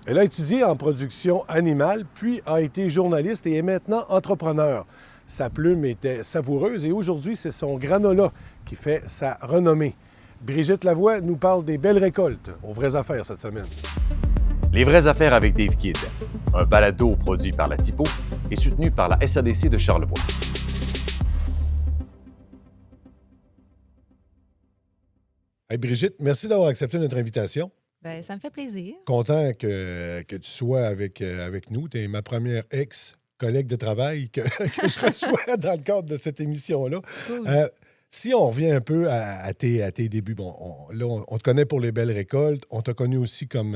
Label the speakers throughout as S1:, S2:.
S1: Elle a étudié en production animale, puis a été journaliste et est maintenant entrepreneur. Sa plume était savoureuse et aujourd'hui, c'est son granola qui fait sa renommée. Brigitte Lavoie nous parle des belles récoltes aux vraies affaires cette semaine.
S2: Les vraies affaires avec Dave Kidd, un balado produit par la Typo et soutenu par la SADC de Charlevoix.
S1: Hey Brigitte, merci d'avoir accepté notre invitation.
S3: Bien, ça me fait plaisir.
S1: Content que tu sois avec nous. Tu es ma première ex-collègue de travail que je reçois dans le cadre de cette émission-là.
S3: Cool.
S1: Si on revient un peu à tes débuts, bon, on te connaît pour les belles récoltes. On t'a connu aussi comme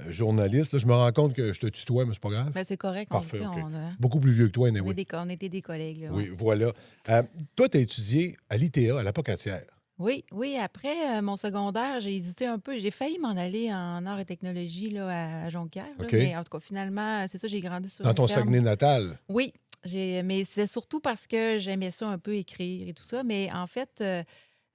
S1: journaliste. Là, je me rends compte que je te tutoie, mais c'est pas grave.
S3: Ben, c'est correct.
S1: Parfait, OK.
S3: On
S1: Beaucoup plus vieux que toi, anyway.
S3: on était des collègues. Là,
S1: Oui,
S3: ouais.
S1: voilà. Toi, tu as étudié à l'ITA, à la Pocatière.
S3: Oui. Après mon secondaire, j'ai hésité un peu. J'ai failli m'en aller en arts et technologie là, à Jonquière. Là,
S1: OK.
S3: mais en tout cas, finalement, c'est ça, j'ai grandi sur
S1: Dans
S3: une
S1: ton
S3: ferme.
S1: Saguenay natal.
S3: Oui, mais c'est surtout parce que j'aimais ça un peu écrire et tout ça. Mais en fait,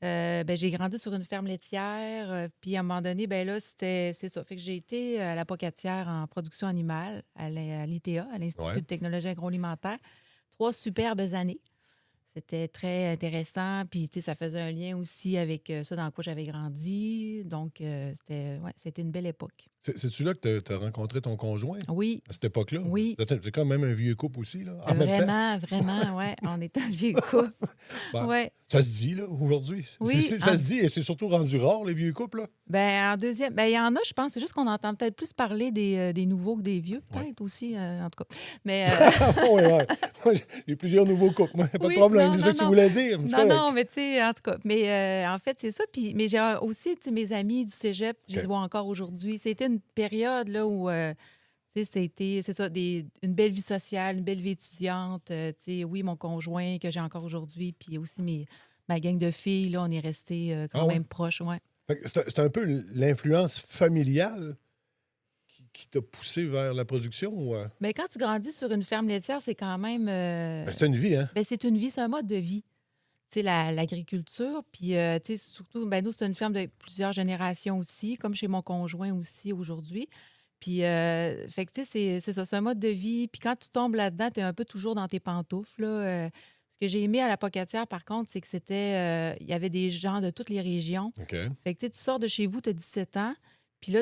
S3: j'ai grandi sur une ferme laitière. Puis à un moment donné, c'est ça. Fait que j'ai été à la Pocatière en production animale à l'ITA, à l'Institut
S1: Ouais.
S3: de technologie agroalimentaire. 3 superbes années. C'était très intéressant. Puis, tu sais, ça faisait un lien aussi avec ça dans quoi j'avais grandi. Donc, c'était une belle époque.
S1: C'est-tu là que tu as rencontré ton conjoint
S3: Oui,
S1: à cette époque-là?
S3: oui.
S1: C'est quand même un vieux couple aussi, là. En même temps.
S3: Vraiment, ouais. On est un vieux couple.
S1: Ben,
S3: Ouais.
S1: Ça se dit, là, aujourd'hui.
S3: Oui,
S1: Ça se dit et c'est surtout rendu rare, les vieux couples, là.
S3: Ben, en deuxième, il y en a, je pense. C'est juste qu'on entend peut-être plus parler des nouveaux que des vieux, peut-être aussi, en tout cas. Mais.
S1: Oui, oui. Il y a plusieurs nouveaux couples. Moi, pas de problème. C'est ça que tu voulais dire.
S3: Non, mais tu sais, en tout cas. Mais en fait, c'est ça. Puis, mais j'ai aussi, tu sais, mes amis du cégep, je les vois encore aujourd'hui. C'était une période là où, tu sais, c'est ça, une belle vie sociale, une belle vie étudiante. Tu sais, oui, mon conjoint que j'ai encore aujourd'hui, puis aussi ma gang de filles, là, on est restés quand même proches, ouais.
S1: Fait que c'est un peu l'influence familiale qui t'a poussé vers la production? Ou,
S3: Mais quand tu grandis sur une ferme laitière, c'est quand même.
S1: Ben, c'est une vie, hein?
S3: C'est une vie, c'est un mode de vie. Tu sais, l'agriculture, puis, tu sais, surtout, nous, c'est une ferme de plusieurs générations aussi, comme chez mon conjoint aussi aujourd'hui. Puis, fait que, tu sais, c'est ça, c'est un mode de vie. Puis quand tu tombes là-dedans, tu es un peu toujours dans tes pantoufles, là. Ce que j'ai aimé à la Pocatière, par contre, c'est que il y avait des gens de toutes les régions.
S1: OK.
S3: Fait que, tu sais, tu sors de chez vous, tu as 17 ans, puis là,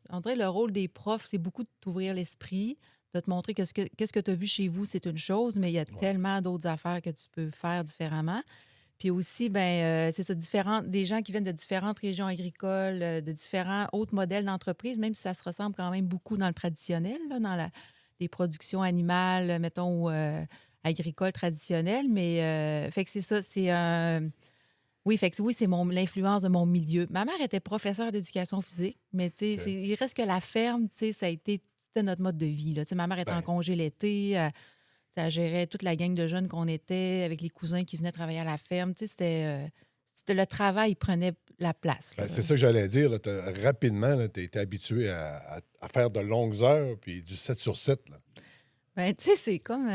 S3: on dirait le rôle des profs, c'est beaucoup de t'ouvrir l'esprit, de te montrer qu'est-ce que tu as vu chez vous, c'est une chose, mais il y a tellement d'autres affaires que tu peux faire différemment. Puis aussi, c'est ça, des gens qui viennent de différentes régions agricoles, de différents autres modèles d'entreprise, même si ça se ressemble quand même beaucoup dans le traditionnel, là, dans les productions animales, mettons, ou agricoles traditionnelles. Mais fait que c'est ça, c'est un. Oui, fait que oui, c'est l'influence de mon milieu. Ma mère était professeure d'éducation physique, mais tu sais, il reste que la ferme, tu sais, c'était notre mode de vie, là. Tu sais, ma mère était en congé l'été, elle gérait toute la gang de jeunes qu'on était, avec les cousins qui venaient travailler à la ferme. Tu sais, c'était le travail, il prenait la place, là.
S1: C'est ça que j'allais dire. Là. Rapidement, tu étais habitué à faire de longues heures puis du 7 sur 7. Là.
S3: Ben, tu sais, c'est comme.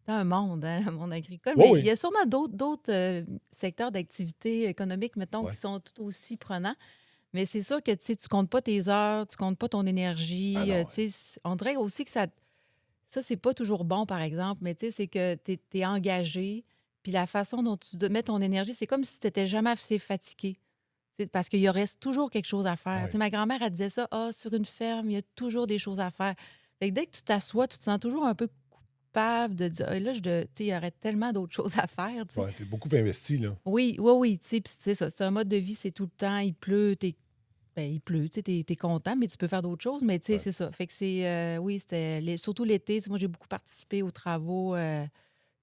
S3: C'est un monde, hein, le monde agricole.
S1: Oui,
S3: Mais
S1: oui.
S3: il y a sûrement d'autres secteurs d'activité économique, mettons,
S1: Ouais.
S3: qui sont tout aussi prenants. Mais c'est sûr que tu sais, tu comptes pas tes heures, tu comptes pas ton énergie.
S1: Ah non,
S3: Tu sais, on dirait aussi que ça c'est pas toujours bon, par exemple, mais tu sais, c'est que tu es engagé, puis la façon dont tu mets ton énergie, c'est comme si tu n'étais jamais assez fatigué. Tu sais, parce qu'il y reste toujours quelque chose à faire.
S1: Ouais.
S3: Tu sais, ma grand-mère, elle disait ça, sur une ferme, il y a toujours des choses à faire. Fait que dès que tu t'assois, tu te sens toujours un peu coupable de dire, là, tu sais, il y aurait tellement d'autres choses à faire. Tu sais.
S1: Ouais, t'es beaucoup investi, là.
S3: Oui, oui, oui. Tu sais, puis c'est ça, c'est un mode de vie, c'est tout le temps, il pleut, il pleut, tu sais, t'es content, mais tu peux faire d'autres choses, mais tu sais, c'est ça. Fait que oui, c'était surtout l'été, tu sais, moi, j'ai beaucoup participé aux travaux,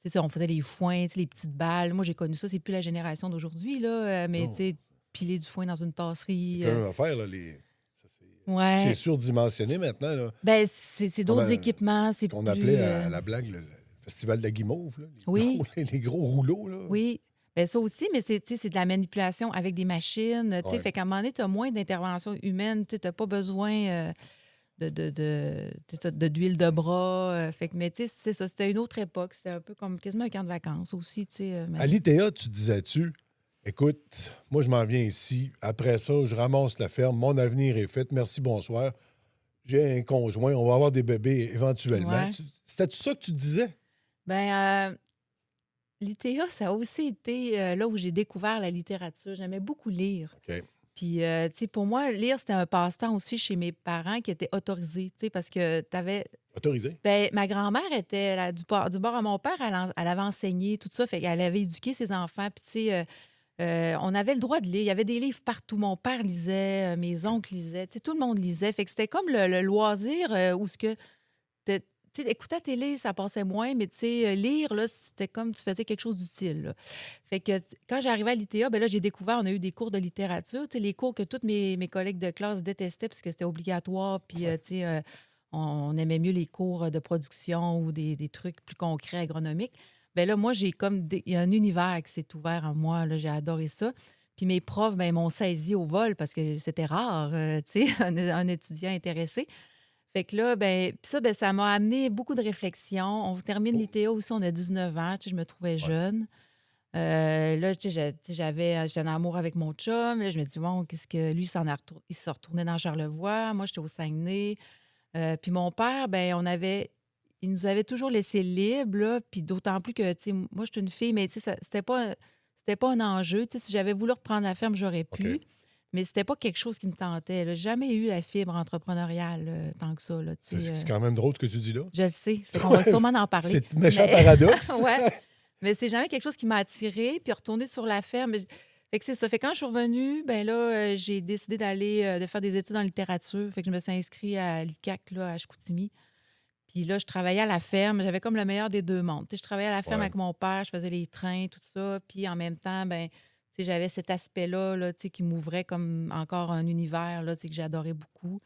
S3: tu sais, on faisait les foins, tu sais, les petites balles. Moi, j'ai connu ça, c'est plus la génération d'aujourd'hui, là, mais
S1: Non.
S3: tu sais, piler du foin dans une tasserie.
S1: C'est plein d'affaires, là. C'est
S3: Ouais.
S1: surdimensionné maintenant, là.
S3: C'est d'autres équipements, c'est
S1: Qu'on
S3: plus...
S1: appelait à la blague le Festival de la Guimauve, là.
S3: Oui.
S1: Les gros rouleaux, là.
S3: Oui. Ben ça aussi, mais tu sais, c'est de la manipulation avec des machines. Tu sais,
S1: Ouais.
S3: fait qu'à un moment donné, tu as moins d'intervention humaine. Tu n'as pas besoin d'huile de bras. Fait que, mais tu sais, c'est ça. C'était une autre époque. C'était un peu comme quasiment un camp de vacances aussi. Tu sais,
S1: À l'ITA, tu disais-tu, Écoute, moi, je m'en viens ici. Après ça, je ramasse la ferme. Mon avenir est fait. Merci, bonsoir. J'ai un conjoint. On va avoir des bébés éventuellement.
S3: Ouais.
S1: C'était ça que tu disais?
S3: Ben, l'ITA, ça a aussi été là où j'ai découvert la littérature. J'aimais beaucoup lire.
S1: OK.
S3: Puis, tu sais, pour moi, lire, c'était un passe-temps aussi chez mes parents qui était autorisé, tu sais, parce que tu avais.
S1: Autorisé?
S3: Ben, ma grand-mère était du bord à mon père, elle avait enseigné tout ça, fait qu'elle avait éduqué ses enfants. Puis, tu sais, on avait le droit de lire. Il y avait des livres partout. Mon père lisait, mes oncles lisaient, tu sais, tout le monde lisait. Fait que c'était comme le loisir où ce que. Tu sais, écouter la télé, ça passait moins, mais tu sais, lire, là, c'était comme tu faisais quelque chose d'utile, là. Fait que quand j'arrivais à l'ITA, ben là, j'ai découvert, on a eu des cours de littérature, tu sais, les cours que tous mes collègues de classe détestaient parce que c'était obligatoire, puis, tu sais, on aimait mieux les cours de production ou des trucs plus concrets, agronomiques. Ben là, moi, j'ai comme il y a un univers qui s'est ouvert en moi, là, j'ai adoré ça. Puis mes profs, ben, m'ont saisi au vol parce que c'était rare, tu sais, un étudiant intéressé. Fait que là, ben, puis ça, ben, ça m'a amené beaucoup de réflexions. On termine
S1: Oh,
S3: l'ITA aussi, on a 19 ans, tu sais, je me trouvais
S1: ouais.
S3: jeune. Là, tu sais, j'étais en amour avec mon chum. Là, je me dis, bon, qu'est-ce que lui, il s'est retourné dans Charlevoix. Moi, j'étais au Saguenay. Puis mon père, ben, il nous avait toujours laissé libre, là, puis d'autant plus que, tu sais, moi, je suis une fille, mais tu sais, c'était pas un enjeu. Tu sais, si j'avais voulu reprendre la ferme, j'aurais pu.
S1: OK.
S3: Mais c'était pas quelque chose qui me tentait, là. J'ai jamais eu la fibre entrepreneuriale tant que ça, là, tu sais,
S1: C'est quand même drôle ce que tu dis là.
S3: je le sais. Fait qu'on va sûrement en parler.
S1: C'est méchant
S3: Mais
S1: paradoxe.
S3: ouais, mais c'est jamais quelque chose qui m'a attirée. Puis retourner sur la ferme, fait que c'est ça. Fait que quand je suis revenue, ben là, j'ai décidé de faire des études en littérature. Fait que je me suis inscrite à l'UQAC, là, à Chicoutimi. Puis là, je travaillais à la ferme. J'avais comme le meilleur des deux mondes. Tu sais, je travaillais à la ferme
S1: Ouais.
S3: avec mon père, je faisais les trains, tout ça. Puis en même temps, ben, tu sais, j'avais cet aspect-là, là, tu sais, qui m'ouvrait comme encore un univers, là, tu sais, que j'adorais beaucoup.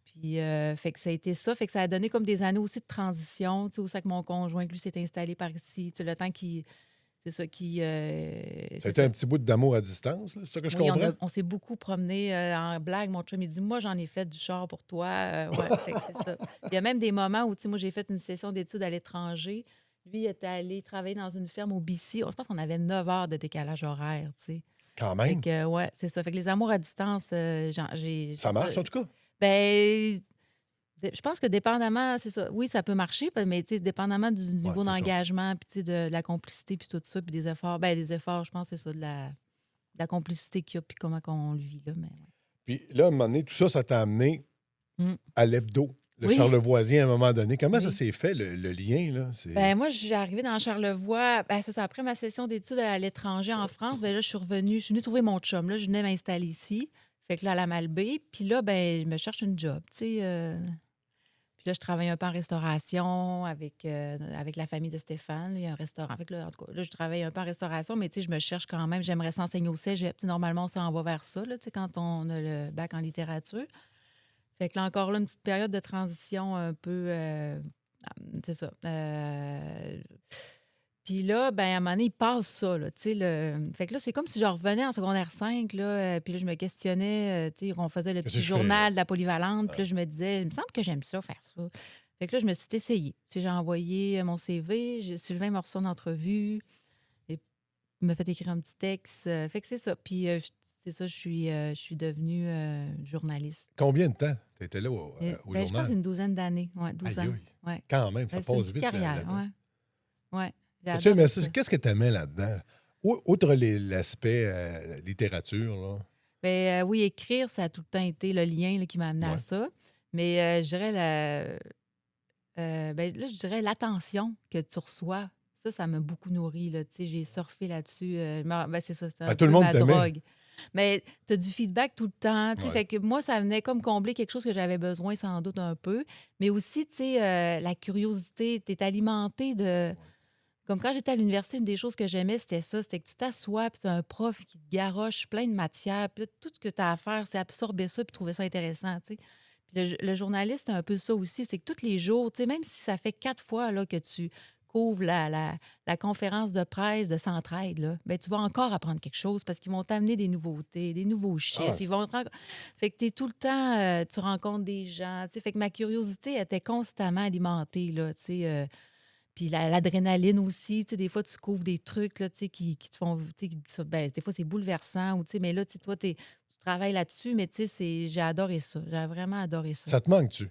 S3: Puis, fait que ça a été ça. Fait que ça a donné comme des années aussi de transition, tu sais, où c'est que mon conjoint, lui, s'est installé par ici. Tu sais, le temps qui. C'est ça qui.
S1: Ça a
S3: C'est
S1: été
S3: ça.
S1: un petit bout d'amour à distance, là, c'est ça que je
S3: Oui,
S1: comprends?
S3: on s'est beaucoup promené en blague. Mon chum, il dit, moi, j'en ai fait du char pour toi. Ouais, fait que c'est ça. Il y a même des moments où, tu sais, moi, j'ai fait une session d'études à l'étranger. Lui, il était allé travailler dans une ferme au BC. Je pense qu'on avait 9 heures de décalage horaire, tu sais.
S1: Quand
S3: Fait
S1: même.
S3: que, ouais, c'est ça. Fait que les amours à distance, j'ai.
S1: Ça marche, en tout cas.
S3: Ben, je pense que dépendamment, c'est ça. Oui, ça peut marcher, mais tu sais, dépendamment du
S1: Ouais,
S3: niveau
S1: c'est ça.
S3: d'engagement, puis tu sais, de la complicité, puis tout ça, puis des efforts. Ben, des efforts, je pense que c'est ça, de la complicité qu'il y a, puis comment on le vit, là. Mais ouais.
S1: Puis là, à un moment donné, tout ça, ça t'a amené
S3: Mm.
S1: à l'hebdo, le
S3: Oui,
S1: Charlevoisien à un moment donné. Comment ça
S3: oui.
S1: s'est fait, le lien, là?
S3: Ben, moi, j'ai arrivé dans Charlevoix. Ben, c'est ça. Après ma session d'études à l'étranger en France, ben là, je suis venue trouver mon chum. Là, je venais m'installer ici. Fait que là, à la Malbaie. Puis là, ben, je me cherche une job, tu sais. Puis là, je travaille un peu en restauration avec la famille de Stéphane. Il y a un restaurant. Fait que là, en tout cas, là, je travaille un peu en restauration, mais tu sais, je me cherche quand même. J'aimerais s'enseigner au cégep. Tu sais, normalement, on s'en va vers ça, là, tu sais, quand on a le bac en littérature. Fait que là, encore là, une petite période de transition un peu. C'est ça. Puis là, ben, à un moment donné, il passe ça, là, tu sais, Fait que là, c'est comme si je revenais en secondaire 5, là, puis là, je me questionnais, tu sais, on faisait le
S1: Qu'est-ce
S3: petit
S1: que je fais, là?
S3: journal de la polyvalente, puis
S1: Ouais.
S3: là, je me disais, il me semble que j'aime ça, faire ça. Fait que là, je me suis essayée. Tu sais, j'ai envoyé mon CV, Sylvain m'a reçu en entrevue, et il m'a fait écrire un petit texte. Fait que c'est ça. Puis, c'est ça, je suis devenue journaliste.
S1: Combien de temps tu étais là au
S3: Ben, je pense
S1: journal?
S3: une douzaine d'années. Ouais, 12
S1: Aïe,
S3: ans.
S1: aïe.
S3: Ouais.
S1: Quand même, ça
S3: Ben, c'est une
S1: passe
S3: petite
S1: vite
S3: carrière,
S1: là-dedans.
S3: ouais. Ouais, j'ai
S1: Tu sais, mais
S3: adoré ça.
S1: qu'est-ce que tu aimais là-dedans? Outre l'aspect littérature, là.
S3: Ben, oui, écrire, ça a tout le temps été le lien là, qui m'a amené à
S1: Ouais.
S3: ça. Mais je dirais ben, là, je dirais l'attention que tu reçois. Ça m'a beaucoup nourri. Là. Tu sais, j'ai surfé là-dessus. Ben, c'est ça, c'est
S1: Ben,
S3: un
S1: tout le
S3: peu
S1: monde
S3: ma
S1: t'aimait.
S3: drogue. Mais tu as du feedback tout le temps. Tu sais,
S1: Ouais.
S3: fait que moi, ça venait comme combler quelque chose que j'avais besoin, sans doute un peu. Mais aussi, tu sais, la curiosité, tu es alimenté de. Comme quand j'étais à l'université, une des choses que j'aimais, c'était ça. C'était que tu t'assois, puis tu as un prof qui te garoche plein de matières, puis là, tout ce que tu as à faire, c'est absorber ça, puis trouver ça intéressant, tu sais. Puis le journaliste, c'est un peu ça aussi. C'est que tous les jours, tu sais, même si ça fait 4 fois là, que tu couvres la conférence de presse de Centraide, là, ben, tu vas encore apprendre quelque chose parce qu'ils vont t'amener des nouveautés, des nouveaux
S1: Ah,
S3: chiffres. Fait que tu es tout le temps, tu rencontres des gens. Tu sais, fait que ma curiosité était constamment alimentée, là, tu sais. Puis l'adrénaline aussi, tu sais, des fois, tu couvres des trucs, là, tu sais, qui te font, tu sais, des fois, c'est bouleversant, ou, tu sais, mais là, tu sais, toi, tu travailles là-dessus, mais tu sais, j'ai adoré ça. J'ai vraiment adoré ça.
S1: Ça te manque-tu?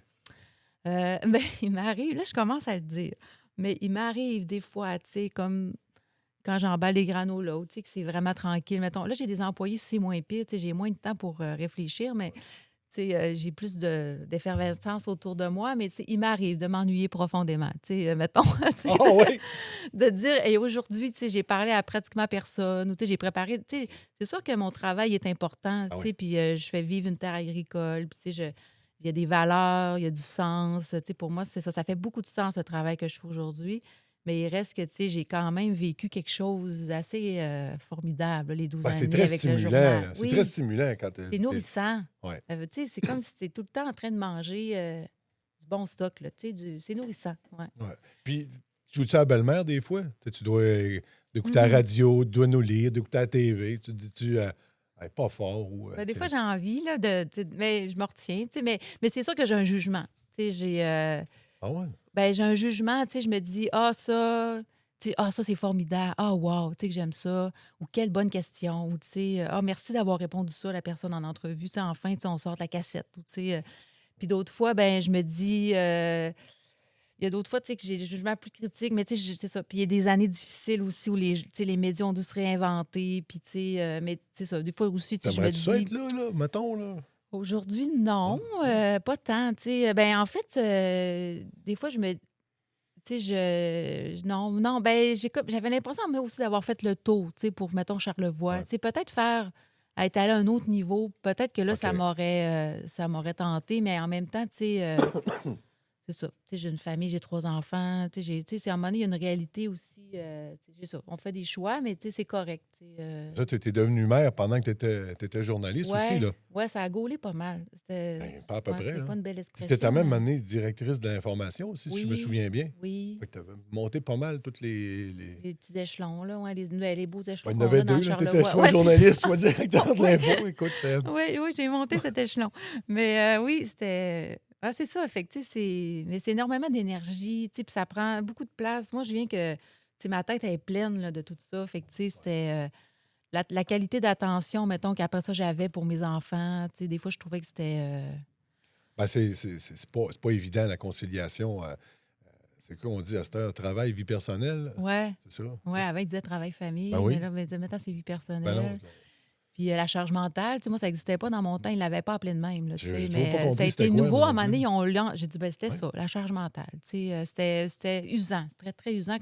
S3: Ben, il m'arrive, là, je commence à le dire, mais il m'arrive des fois, tu sais, comme quand j'emballe des granolas, tu sais, que c'est vraiment tranquille. Mettons, là, j'ai des employés, c'est moins pire, tu sais, j'ai moins de temps pour réfléchir, mais tu sais, j'ai plus d'effervescence autour de moi, mais tu sais, il m'arrive de m'ennuyer profondément, tu sais, mettons, tu sais,
S1: Ah oui!
S3: de dire, et aujourd'hui, tu sais, j'ai parlé à pratiquement personne, ou tu sais, j'ai préparé, tu sais, c'est sûr que mon travail est important,
S1: Ah
S3: tu
S1: oui.
S3: sais, puis je fais vivre une terre agricole, puis tu sais, il y a des valeurs, il y a du sens, tu sais, pour moi, c'est ça fait beaucoup de sens, le travail que je fais aujourd'hui, mais il reste que, tu sais, j'ai quand même vécu quelque chose d'assez formidable, les 12
S1: Ben,
S3: ans et
S1: c'est
S3: demi
S1: très
S3: avec le
S1: stimulant.
S3: journal.
S1: Là. C'est très
S3: Oui,
S1: stimulant quand
S3: c'est nourrissant.
S1: Ouais.
S3: Tu sais, c'est comme si tu es tout le temps en train de manger du bon stock, là, tu sais, c'est nourrissant, ouais.
S1: Ouais. Puis, tu joues-tu à la belle-mère des fois? Tu dois d'écouter à la
S3: Mhm.
S1: radio, tu dois nous lire, d'écouter à la TV. Tu te dis-tu, hey, pas fort ou.
S3: Ben, des fois, j'ai envie, là, mais je me retiens, tu sais, mais c'est sûr que j'ai un jugement. Tu sais,
S1: Ah ouais?
S3: j'ai un jugement, tu sais, je me dis, ah, ça, tu sais, ah, ça, c'est formidable, ah, wow, tu sais, que j'aime ça, ou quelle bonne question, ou tu sais, ah, merci d'avoir répondu ça à la personne en entrevue, tu sais, enfin, tu sais, on sort de la cassette, ou tu sais, puis d'autres fois, ben, je me dis, il y a d'autres fois, tu sais, que j'ai des jugements plus critiques, mais tu sais, c'est ça. Puis il y a des années difficiles aussi où tu sais, les médias ont dû se réinventer. Puis, tu sais, mais c'est ça. Des fois aussi, tu sais, je me
S1: T'aimerais-tu ça
S3: dis,
S1: être là, mettons, là?
S3: aujourd'hui, non, pas tant. Tu sais, ben, en fait, des fois, je me. Tu sais, non, ben, j'avais l'impression, moi aussi, d'avoir fait le tour, tu sais, pour, mettons, Charlevoix.
S1: Ouais.
S3: Tu sais, peut-être être allé à un autre niveau. Peut-être que là,
S1: OK.
S3: ça m'aurait tenté, mais en même temps, tu sais. C'est ça. Tu sais, j'ai une famille, j'ai 3 enfants. Tu sais, c'est à un moment donné, il y a une réalité aussi. Tu sais, j'ai ça. On fait des choix, mais tu sais, c'est correct. Tu sais,
S1: Ça, tu étais devenue mère pendant que tu étais journaliste aussi, là.
S3: ouais, ça a gaulé pas mal.
S1: Ben, pas à peu
S3: Ouais,
S1: près,
S3: c'est
S1: là.
S3: pas une belle
S1: Tu étais
S3: expression,
S1: même
S3: mais
S1: année directrice de l'information aussi, si je me
S3: oui,
S1: souviens bien.
S3: oui.
S1: Fait que tu avais monté pas mal toutes les...
S3: Les petits échelons, là, ouais, les beaux
S1: Ben,
S3: échelons
S1: il y en
S3: qu'on
S1: avait
S3: a dans
S1: deux, là. Tu étais
S3: Charlevoix.
S1: soit
S3: Ouais, c'est
S1: journaliste,
S3: ça.
S1: soit directeur de l'info. Écoute,
S3: Oui, oui, j'ai monté cet échelon. Mais oui, c'était. Ah, c'est ça, fait que, tu sais, mais c'est énormément d'énergie, tu sais, puis ça prend beaucoup de place. Moi, je viens que, tu sais, ma tête elle est pleine là, de tout ça. Fait que, tu sais, c'était la qualité d'attention, mettons, qu'après ça, j'avais pour mes enfants. Tu sais, des fois, je trouvais que c'était.
S1: ben, c'est pas évident, la conciliation. C'est quoi, on dit à cette heure, travail, vie personnelle?
S3: Ouais,
S1: C'est ça?
S3: ouais, avant, ils disaient
S1: Ben
S3: travail-famille, mais
S1: oui.
S3: là, maintenant, c'est vie
S1: Ben non,
S3: personnelle. Puis la charge mentale, tu sais, moi, ça n'existait pas dans mon temps. Ils ne l'avaient pas appelé de même, là, tu sais.
S1: j'ai toujours pas
S3: Mais ça a
S1: compris c'était
S3: été
S1: quoi,
S3: nouveau.
S1: moi
S3: À un
S1: non
S3: moment donné,
S1: plus.
S3: ils ont j'ai dit, ben, c'était
S1: Ouais.
S3: ça, la charge mentale. Tu sais, c'était usant. C'était très, très usant.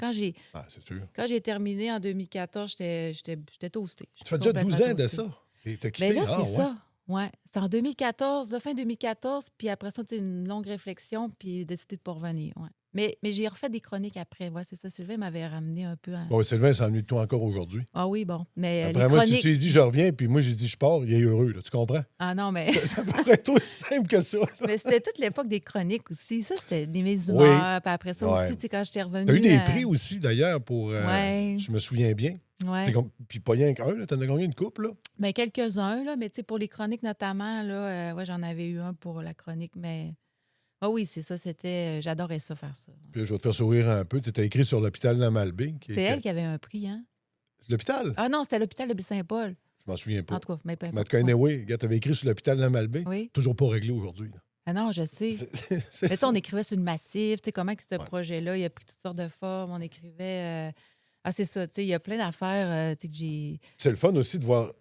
S1: Ah, c'est sûr.
S3: Quand j'ai terminé en 2014, j'étais toastée.
S1: Ça
S3: J'étais
S1: fait déjà
S3: complètement
S1: 12 ans de
S3: toastée.
S1: ça. Et t'as
S3: Mais
S1: quitté?
S3: là,
S1: Ah,
S3: c'est
S1: ouais.
S3: ça. Ouais. C'est en 2014, de fin 2014, puis après ça, tu sais, une longue réflexion, puis décidé de ne pas revenir. Ouais. Mais j'ai refait des chroniques après. Ouais, c'est ça. Sylvain m'avait ramené un peu à.
S1: Bon, Sylvain s'ennuie de toi encore aujourd'hui.
S3: Ah oui, bon. Mais les
S1: Après moi, si
S3: chroniques.
S1: tu lui dis je reviens, puis moi, j'ai dit je pars, il est heureux, là, tu comprends?
S3: Ah non, mais.
S1: Ça pourrait être aussi simple que ça. Là.
S3: Mais c'était toute l'époque des chroniques aussi. Ça, c'était mes
S1: Oui.
S3: humeurs. Puis après ça
S1: Ouais.
S3: aussi, tu sais, quand j'étais revenue.
S1: T'as eu des prix aussi, d'ailleurs, pour.
S3: Ouais.
S1: Je me souviens bien.
S3: Ouais.
S1: Puis pas rien qu'un, là. T'en as gagné une couple, là?
S3: Bien, quelques-uns, là. Mais tu sais, pour les chroniques notamment, là, ouais, j'en avais eu un pour la chronique, mais. Ah oui, c'est ça, c'était. J'adorais ça, faire ça.
S1: Puis je vais te faire sourire un peu. Tu as écrit sur l'hôpital de Malbé.
S3: C'est elle qui avait un prix, hein?
S1: L'hôpital?
S3: Ah non, c'était l'hôpital de Baie-Saint-Paul.
S1: Je m'en souviens pas.
S3: En tout cas, mais peu
S1: Mais
S3: importe.
S1: tu connais,
S3: Ouais.
S1: oui. Regarde, t'avais écrit sur l'hôpital de Malbé.
S3: Oui.
S1: Toujours pas réglé aujourd'hui. là.
S3: Ah non, je sais.
S1: C'est
S3: Mais tu sais,
S1: ça.
S3: on écrivait sur le massif, tu sais, comment que ce
S1: Ouais.
S3: projet-là, il a pris toutes sortes de formes. On écrivait. Ah, c'est ça, tu sais, il y a plein d'affaires, tu sais, que j'ai.
S1: C'est le fun aussi de voir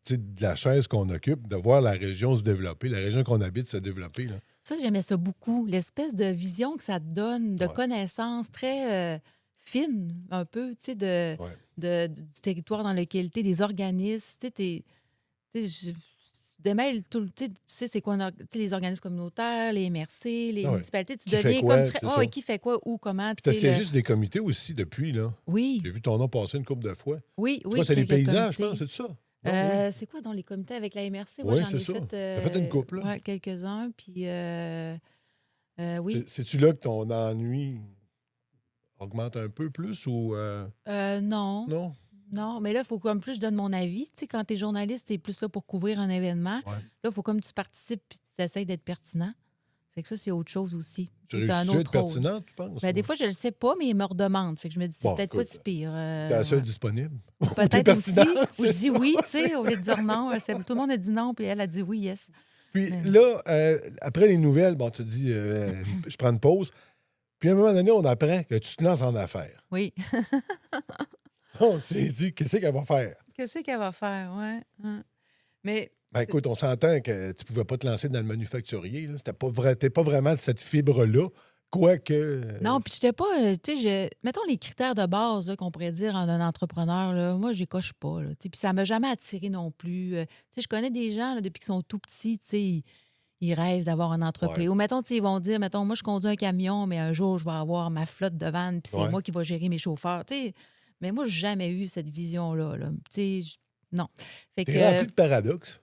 S1: tu sais, de la chaise qu'on occupe, de voir la région se développer, la région qu'on habite se développer. Là.
S3: Ça, j'aimais ça beaucoup. L'espèce de vision que ça te donne, de
S1: Ouais.
S3: connaissances très fines, un peu, tu sais,
S1: Ouais.
S3: du territoire dans lequel tu es, des organismes. Tu sais, tu démêles tout le. Tu sais, c'est quoi tu sais, les organismes communautaires, les MRC, les
S1: Ah ouais.
S3: municipalités. Tu
S1: Qui fait
S3: deviens
S1: quoi,
S3: comme très.
S1: c'est
S3: Oh,
S1: ça.
S3: ouais, qui fait quoi, où, comment.
S1: Puis tu as
S3: Tu sais,
S1: siégé sur des comités aussi depuis, là.
S3: Oui,
S1: J'ai vu ton nom passer une couple de fois.
S3: oui,
S1: C'est
S3: oui.
S1: quoi, c'est les
S3: quelques
S1: paysages, je
S3: comités.
S1: pense, c'est ça? Non, oui.
S3: C'est quoi dans les comités avec la MRC?
S1: Oui,
S3: J'en
S1: c'est
S3: ai
S1: ça.
S3: fait,
S1: T'as fait une couple, là.
S3: ouais, quelques-uns. Puis, oui.
S1: C'est-tu là que ton ennui augmente un peu plus ou...
S3: Non.
S1: Non?
S3: Non, mais là, il faut comme plus je donne mon avis. Tu sais, quand tu es journaliste, c'est plus ça pour couvrir un événement.
S1: Ouais.
S3: Là, il faut comme tu participes puis tu essaies d'être pertinent. Fait que ça, c'est autre chose aussi.
S1: Tu
S3: C'est un
S1: réussis à être
S3: autre rôle.
S1: pertinent, tu penses?
S3: Ben, des fois, je le sais pas, mais ils me redemandent. Fait que je me dis, c'est
S1: Bon,
S3: peut-être pas
S1: écoute,
S3: si pire.
S1: t'es la seule
S3: Ouais.
S1: disponible.
S3: Ou
S1: Ou t'es
S3: peut-être aussi,
S1: pertinent,
S3: où je
S1: c'est
S3: dis
S1: ça.
S3: oui, tu sais, au lieu de dire non. Tout le monde a dit non, puis elle a dit oui, yes.
S1: Puis
S3: Mais-
S1: là, après les nouvelles, bon, tu te dis, je prends une pause. Puis à un moment donné, on apprend que tu te lances en affaires.
S3: Oui.
S1: On s'est dit, qu'est-ce qu'elle va faire?
S3: Qu'est-ce qu'elle va faire, ouais. Hein. Mais
S1: Ben écoute, on s'entend que tu pouvais pas te lancer dans le manufacturier. Là. C'était pas vrai, t'es pas vraiment de cette fibre-là. Quoique.
S3: non, puis j'étais pas, tu sais, mettons les critères de base là, qu'on pourrait dire en un entrepreneur, là, moi, je les coche pas. Là, tu sais, puis ça m'a jamais attiré non plus. Tu sais, je connais des gens là, depuis qu'ils sont tout petits, tu sais, ils rêvent d'avoir une entreprise.
S1: Ouais.
S3: Ou mettons, tu sais, ils vont dire, mettons, moi, je conduis un camion, mais un jour, je vais avoir ma flotte de vannes, puis c'est
S1: Ouais.
S3: moi qui vais gérer mes chauffeurs. Tu sais, mais moi, j'ai jamais eu cette vision-là. Là. Tu sais, non. Fait
S1: T'es
S3: que,
S1: rempli de paradoxes.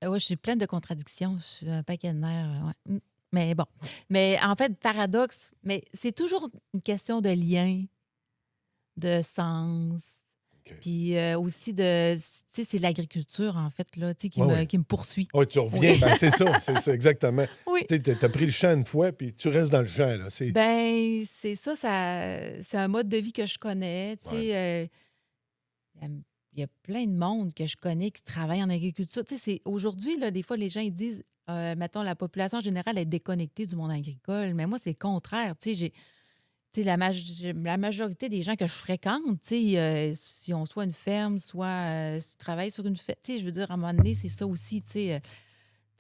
S3: ouais, je suis pleine de contradictions. Je suis un paquet de nerfs. Ouais. Mais bon. Mais en fait, paradoxe, mais c'est toujours une question de lien, de sens.
S1: OK.
S3: Puis aussi de. Tu sais, c'est l'agriculture, en fait, là, tu sais,
S1: Ouais, ouais.
S3: qui me poursuit.
S1: Oui, tu reviens.
S3: Oui.
S1: Ben, c'est ça, exactement.
S3: Oui.
S1: Tu sais, t'as pris le champ une fois, puis tu restes dans le champ. Là. C'est...
S3: Ben, c'est ça, c'est un mode de vie que je connais. Tu sais, il y a plein de monde que je connais qui travaille en agriculture. Tu sais, aujourd'hui, là, des fois, les gens ils disent, mettons, la population en général est déconnectée du monde agricole. Mais moi, c'est le contraire. Tu sais, la majorité des gens que je fréquente, tu sais, si on soit une ferme, soit travaillent sur une ferme. Tu sais, je veux dire, à un moment donné, c'est ça aussi, tu sais,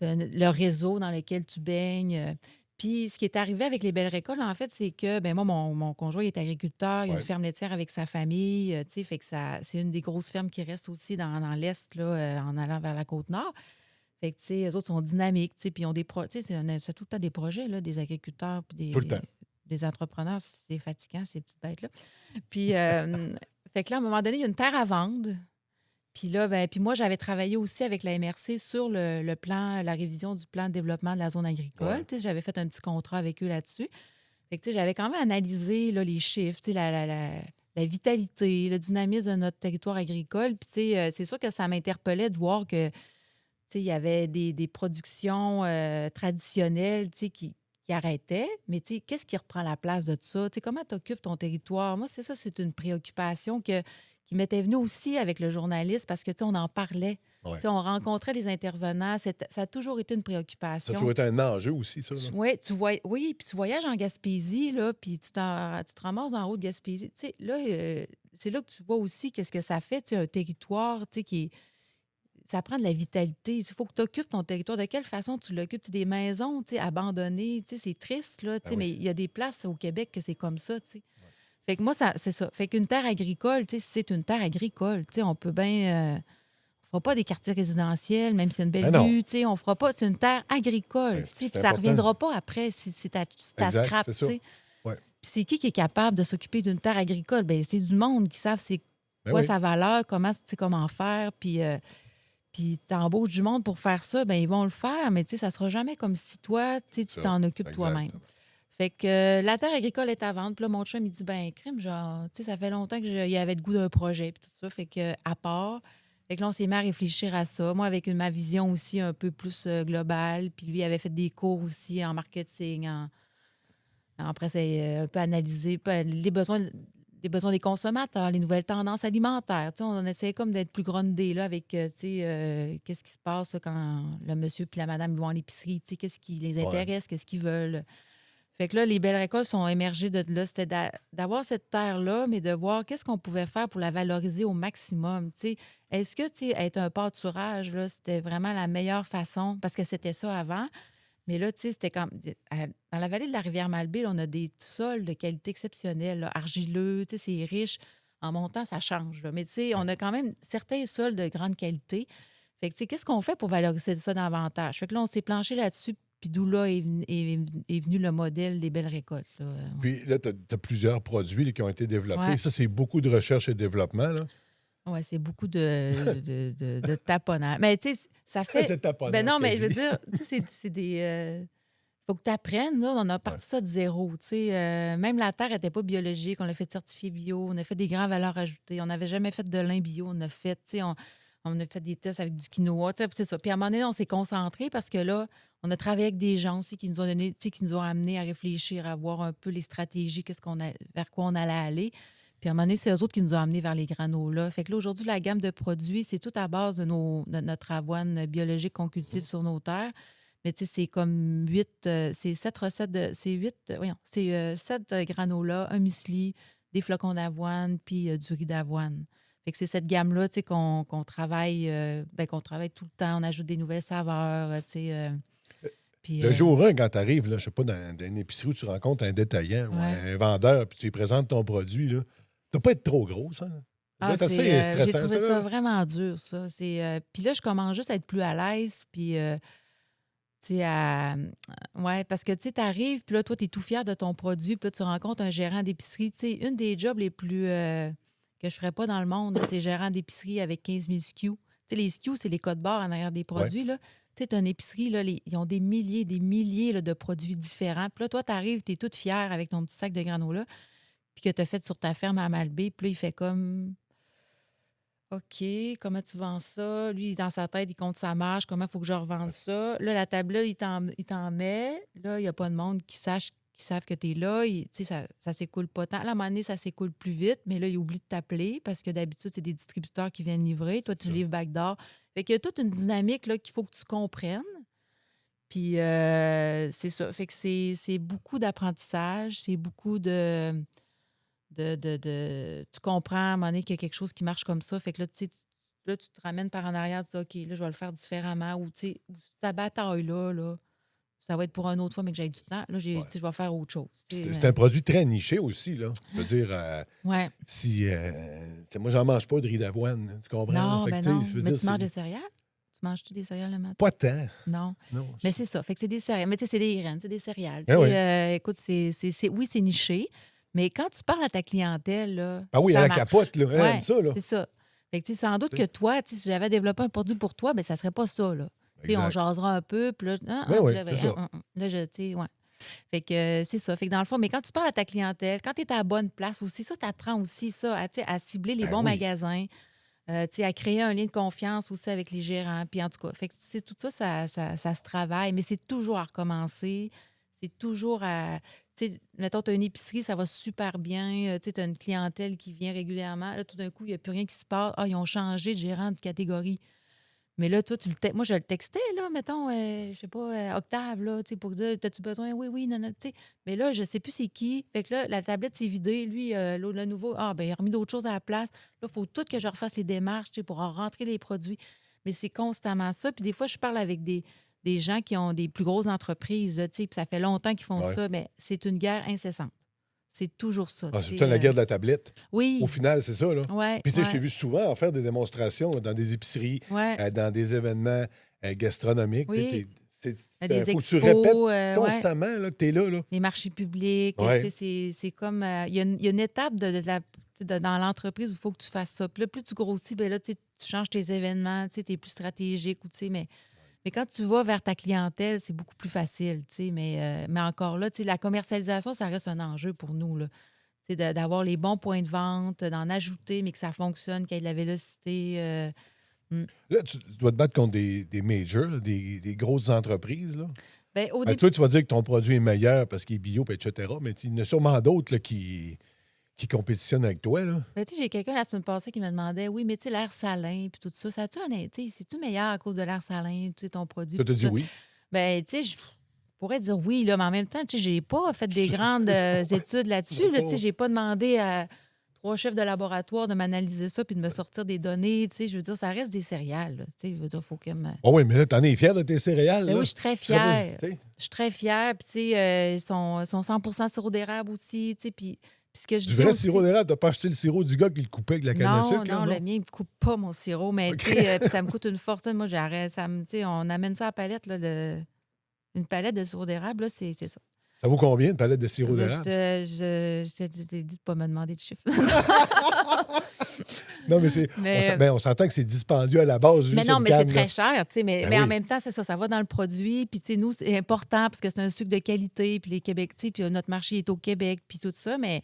S3: le réseau dans lequel tu baignes. Puis, ce qui est arrivé avec les belles récoltes, en fait, c'est que, ben moi, mon conjoint il est agriculteur, il a
S1: Ouais.
S3: une ferme laitière avec sa famille, tu sais, fait que c'est une des grosses fermes qui reste aussi dans l'Est, là, en allant vers la Côte-Nord. Fait que, tu sais, eux autres sont dynamiques, tu sais, puis ils ont des projets, tu sais, c'est tout le temps des projets, là, des agriculteurs, puis
S1: Tout le temps.
S3: des entrepreneurs, c'est fatigant, ces petites bêtes-là. Puis, fait que là, à un moment donné, il y a une terre à vendre. Puis là, ben, puis moi, j'avais travaillé aussi avec la MRC sur le plan, la révision du plan de développement de la zone agricole.
S1: Ouais.
S3: Tu sais, j'avais fait un petit contrat avec eux là-dessus. Fait que, tu sais, j'avais quand même analysé là, les chiffres, tu sais, la vitalité, le dynamisme de notre territoire agricole. Puis, tu sais, c'est sûr que ça m'interpellait de voir que, tu sais, il y avait des productions traditionnelles, tu sais, qui arrêtaient. Mais, tu sais, qu'est-ce qui reprend la place de tout ça? Tu sais, comment tu occupes ton territoire? Moi, c'est ça, c'est une préoccupation qui m'était venue aussi avec le journaliste parce que, tu sais, on en parlait.
S1: Ouais.
S3: Tu sais, on rencontrait les intervenants. Ça a toujours été une
S1: Ça a
S3: préoccupation.
S1: toujours été un enjeu aussi, ça. Là.
S3: Oui, puis tu voyages en Gaspésie, là, puis tu te ramasses en haut de Gaspésie. Tu sais, là, c'est là que tu vois aussi qu'est-ce que ça fait, tu sais, un territoire, tu sais, ça prend de la vitalité. Il faut que tu occupes ton territoire. De quelle façon tu l'occupes? Tu sais, des maisons, tu sais, abandonnées, tu sais, c'est triste, là, tu sais,
S1: Ah oui.
S3: mais il y a des places au Québec que c'est comme ça, tu sais. Fait que moi, c'est ça. Fait qu'une terre agricole, tu sais, c'est une terre agricole. Tu sais, on peut bien... on fera pas des quartiers résidentiels, même si c'est une belle
S1: Ben non.
S3: vue, tu sais, on fera pas... C'est une terre agricole,
S1: Ben,
S3: tu sais,
S1: c'est
S3: puis ça
S1: important.
S3: reviendra pas après si t'as
S1: Exact,
S3: scrap,
S1: c'est
S3: tu
S1: ça.
S3: sais.
S1: Ouais.
S3: Puis c'est qui est capable de s'occuper d'une terre agricole? Ben c'est du monde qui savent c'est
S1: Ben
S3: quoi
S1: oui.
S3: sa valeur, comment, tu sais, comment faire, puis t'embauches du monde pour faire ça, ben ils vont le faire, mais tu sais, ça sera jamais comme si toi, tu sais, tu
S1: Ça,
S3: t'en occupes
S1: exactement.
S3: toi-même. Fait que la terre agricole est à vendre. Puis là, mon chum, il dit, ben crime, genre, tu sais, ça fait longtemps qu'il y avait le goût d'un projet, puis tout ça. Fait que, à part, fait que là, on s'est mis à réfléchir à ça. Moi, avec ma vision aussi un peu plus globale. Puis lui, il avait fait des cours aussi en marketing. Après, c'est un peu analysé les besoins des consommateurs, les nouvelles tendances alimentaires. Tu sais, on essayait comme d'être plus groundé là, avec, tu sais, qu'est-ce qui se passe là, quand le monsieur puis la madame vont à l'épicerie. Tu sais, qu'est-ce qui les intéresse, qu'est-ce qu'ils veulent. Fait que là, les belles récoltes sont émergées de là. C'était d'avoir cette terre-là, mais de voir qu'est-ce qu'on pouvait faire pour la valoriser au maximum. Tu sais, est-ce que, tu sais, être un pâturage, là, c'était vraiment la meilleure façon? Parce que c'était ça avant. Mais là, tu sais, c'était comme... Dans la vallée de la rivière Malbaie, là, on a des sols de qualité exceptionnelle, là, argileux, tu sais, c'est riche. En montant, ça change, là. Mais tu sais, on a quand même certains sols de grande qualité. Fait que, tu sais, qu'est-ce qu'on fait pour valoriser ça davantage? Fait que là, on s'est planché là-dessus. Puis d'où là est venu le modèle des belles récoltes. Là.
S1: Puis là, tu as plusieurs produits là, qui ont été développés.
S3: Ouais.
S1: Ça, c'est beaucoup de recherche et développement. Là.
S3: Oui, c'est beaucoup de taponnage. Mais tu sais, ça fait.
S1: C'est taponnage,
S3: Ben non, mais
S1: qu'elle
S3: je veux
S1: dit.
S3: dire, tu sais, c'est des. Faut que tu apprennes, là. On a parti ça de zéro. Tu sais, même la terre n'était pas biologique. On l'a fait certifier bio. On a fait des grandes valeurs ajoutées. On n'avait jamais fait de lin bio. On a fait, tu sais, On a fait des tests avec du quinoa, tu sais, puis c'est ça. Puis à un moment donné, on s'est concentré parce que là, on a travaillé avec des gens aussi qui nous ont donné, tu sais, qui nous ont amenés à réfléchir, à voir un peu les stratégies, vers quoi on allait aller. Puis à un moment donné, c'est eux autres qui nous ont amenés vers les granolas. Fait que là, aujourd'hui, la gamme de produits, c'est tout à base de notre avoine biologique qu'on cultive sur nos terres. Mais tu sais, c'est comme 7 recettes c'est 7 granolas, un muesli, des flocons d'avoine, puis du riz d'avoine. Fait que c'est cette gamme-là, tu sais, qu'on travaille, qu'on travaille tout le temps. On ajoute des nouvelles saveurs, tu sais. Puis,
S1: Le jour 1, quand tu arrives, je ne sais pas, dans une épicerie où tu rencontres un détaillant ou un vendeur, puis tu lui présentes ton produit, là, ça doit pas être trop gros, ça. Ça doit être assez stressant,
S3: j'ai trouvé ça
S1: là.
S3: vraiment dur, ça. Puis là, je commence juste à être plus à l'aise, puis... tu sais, ouais, parce que tu arrives, puis là, toi, tu es tout fier de ton produit, puis là, tu rencontres un gérant d'épicerie. Tu sais, une des jobs les plus que je ferais pas dans le monde, là, c'est gérant d'épicerie avec 15 000 SKU. Tu sais, les SKU, c'est les codes barres en arrière des produits, là. Tu sais, tu as une épicerie, là, ils ont des milliers là, de produits différents. Puis là, toi, tu arrives, tu es toute fière avec ton petit sac de granola, puis que tu as fait sur ta ferme à Malbé, puis là, il fait comme... OK, comment tu vends ça? Lui, dans sa tête, il compte sa marge. Comment il faut que je revende ça? Là, la table, là, il t'en met. Là, il n'y a pas de monde qui savent que tu es là. Tu sais, ça s'écoule pas tant. Là, à un moment donné, ça s'écoule plus vite, mais là, il oublie de t'appeler parce que d'habitude, c'est des distributeurs qui viennent livrer. Toi, tu livres backdoor. Fait qu'il y a toute une dynamique là, qu'il faut que tu comprennes. Puis, c'est ça. Fait que c'est beaucoup d'apprentissage. C'est beaucoup tu comprends à un moment donné qu'il y a quelque chose qui marche comme ça. Fait que là, tu sais, là, tu te ramènes par en arrière, tu dis OK, là, je vais le faire différemment. Ou tu sais, ta bataille-là, ça va être pour une autre fois, mais que j'ai du temps. Là, tu sais, je vais faire autre chose.
S1: C'est un produit très niché aussi, là. Je veux dire,
S3: ouais.
S1: si... tu sais, moi, j'en mange pas de riz d'avoine, tu comprends?
S3: Non,
S1: Fait que,
S3: ben
S1: tu sais,
S3: non.
S1: je veux
S3: Mais
S1: dire,
S3: tu manges des céréales? Tu manges-tu des céréales le matin?
S1: Pas tant.
S3: Non.
S1: Non.
S3: Mais c'est ça. Fait que c'est des céréales. Mais tu sais, c'est des graines, c'est des céréales.
S1: Ah oui.
S3: Écoute, oui, c'est niché. Mais quand tu parles à ta clientèle, là,
S1: Ah oui,
S3: ça
S1: elle
S3: marche.
S1: capote, là. Elle aime ça, là.
S3: C'est ça. Fait que, tu sais, sans doute que toi, tu sais, si j'avais développé un produit pour toi, ben ça serait pas ça, là. Tu sais, on jasera un peu, puis là,
S1: Oui,
S3: là,
S1: c'est ça.
S3: Là, tu sais, ouais. Fait que c'est ça. Fait que dans le fond, mais quand tu parles à ta clientèle, quand tu es à la bonne place aussi, ça, tu apprends aussi ça, tu sais, à cibler les bons magasins, tu sais, à créer un lien de confiance aussi avec les gérants. Puis en tout cas, fait que c'est tout ça, ça se travaille, mais c'est toujours à recommencer. C'est toujours à... Tu sais, mettons, tu as une épicerie, ça va super bien. Tu sais, tu as une clientèle qui vient régulièrement. Là, tout d'un coup, il n'y a plus rien qui se passe. Ah, ils ont changé de gérant de catégorie. Mais là, toi, moi, je le textais, là, mettons, je sais pas, Octave, là, tu sais, pour dire, t'as-tu besoin? Oui, non, non, tu sais. Mais là, je sais plus c'est qui. Fait que là, la tablette s'est vidée. Lui, le nouveau, ben, il a remis d'autres choses à la place. Là, il faut tout que je refasse les démarches, tu sais, pour en rentrer les produits. Mais c'est constamment ça. Puis des fois, je parle avec des gens qui ont des plus grosses entreprises, là, tu sais, puis ça fait longtemps qu'ils font ça, mais c'est une guerre incessante. C'est toujours ça.
S1: Ah, c'est tout la guerre de la tablette.
S3: Oui.
S1: Au final, c'est ça, là.
S3: Ouais,
S1: Puis, tu sais, je t'ai vu souvent en faire des démonstrations dans des épiceries, dans des événements gastronomiques.
S3: Oui.
S1: Il
S3: des
S1: faut
S3: expos,
S1: que tu répètes constamment là, que tu es là, là.
S3: Les marchés publics. Tu sais, c'est comme... Il y a une étape dans l'entreprise où il faut que tu fasses ça. Puis là, plus tu grossis, bien là, tu changes tes événements, tu es plus stratégique. Ou, mais quand tu vas vers ta clientèle, c'est beaucoup plus facile. Mais encore là, la commercialisation, ça reste un enjeu pour nous, là. D'avoir les bons points de vente, d'en ajouter, mais que ça fonctionne, qu'il y ait de la vélocité.
S1: Là, tu dois te battre contre des majors, des grosses entreprises. Là.
S3: Ben,
S1: toi, tu vas dire que ton produit est meilleur parce qu'il est bio, etc. Mais il y en a sûrement d'autres là, qui compétitionnent avec toi. Là.
S3: Ben, j'ai quelqu'un la semaine passée qui me demandait, oui, mais l'air salin puis tout ça, c'est-tu meilleur à cause de l'air salin, ton produit?
S1: Tu as dit oui.
S3: Ben, je pourrais dire oui, là, mais en même temps, j'ai pas fait des grandes études là-dessus. Là, j'ai pas demandé à 3 chefs de laboratoire de m'analyser ça puis de me sortir des données. Je veux dire, ça reste des céréales. Je veux dire, faut que
S1: oui, mais là, t'en es fière de tes céréales.
S3: Ben
S1: là.
S3: oui, je suis très fière. Je suis très fière. Puis, ils sont 100% sirop d'érable aussi. Puis, ce que je dis
S1: vrai
S3: aussi...
S1: sirop d'érable, t'as pas acheté le sirop du gars qui le coupait avec la canne à sucre?
S3: Non, le mien, il me coupe pas mon sirop. Mais, puis ça me coûte une fortune. Moi, j'arrête. On amène ça à la palette, là, une palette de sirop d'érable, là, c'est ça.
S1: Ça vaut combien, une palette de sirop d'érable?
S3: Je t'ai dit de ne pas me demander de chiffre.
S1: Non, mais on s'entend que c'est dispendieux à la base.
S3: Mais non, mais c'est
S1: canne,
S3: très cher. Mais
S1: oui.
S3: en même temps, c'est ça va dans le produit. Puis, nous, c'est important parce que c'est un sucre de qualité. Puis, les Québec, puis notre marché est au Québec, puis tout ça. Mais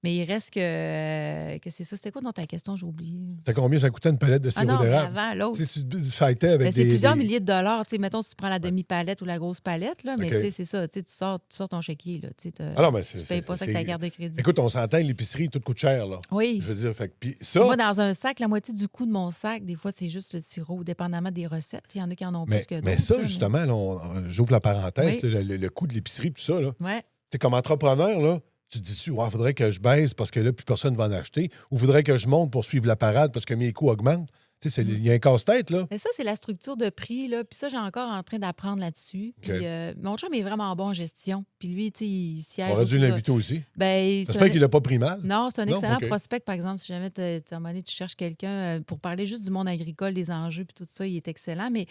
S3: Mais il reste que c'est ça. C'était quoi dans ta question? J'ai oublié.
S1: C'était combien ça coûtait une palette de
S3: Ah
S1: sirop
S3: non, mais
S1: d'érable?
S3: avant, l'autre.
S1: Si tu fightais avec
S3: Ben, c'est plusieurs
S1: des-
S3: milliers de dollars. Tu sais, mettons, si tu prends la demi-palette ou la grosse palette, là, mais
S1: OK.
S3: tu sais, c'est ça. Tu sais, tu sors ton chéquier. Là, tu sais,
S1: Ah non, mais
S3: tu payes pas ça avec ta carte de crédit.
S1: Écoute, on s'entend, l'épicerie, tout coûte cher, là.
S3: Oui.
S1: Je veux dire, fait que- puis ça...
S3: Moi, dans un sac, la moitié du coût de mon sac, des fois, c'est juste le sirop, dépendamment des recettes. Il y en a qui en ont plus que d'autres.
S1: Mais ça,
S3: là,
S1: justement, là, j'ouvre la parenthèse,
S3: Oui.
S1: là, le coût de l'épicerie, tout ça, là.
S3: Ouais.
S1: Tu sais, comme entrepreneur, là, tu te dis, ouais, faudrait que je baisse parce que là, plus personne ne va en acheter, ou faudrait que je monte pour suivre la parade parce que mes coûts augmentent. Tu sais, il y a un casse-tête, là.
S3: Mais ça, c'est la structure de prix, là. Puis ça, j'ai encore en train d'apprendre là-dessus. Puis
S1: OK.
S3: mon chum est vraiment bon en gestion. Puis lui, tu sais, il siège.
S1: On aurait dû
S3: aussi,
S1: l'inviter aussi.
S3: Ben,
S1: J'espère qu'il l'a pas pris mal.
S3: Non, c'est un
S1: Non?
S3: excellent
S1: OK.
S3: prospect, par exemple. Si jamais à un moment donné, tu cherches quelqu'un pour parler juste du monde agricole, des enjeux, puis tout ça, il est excellent. Mais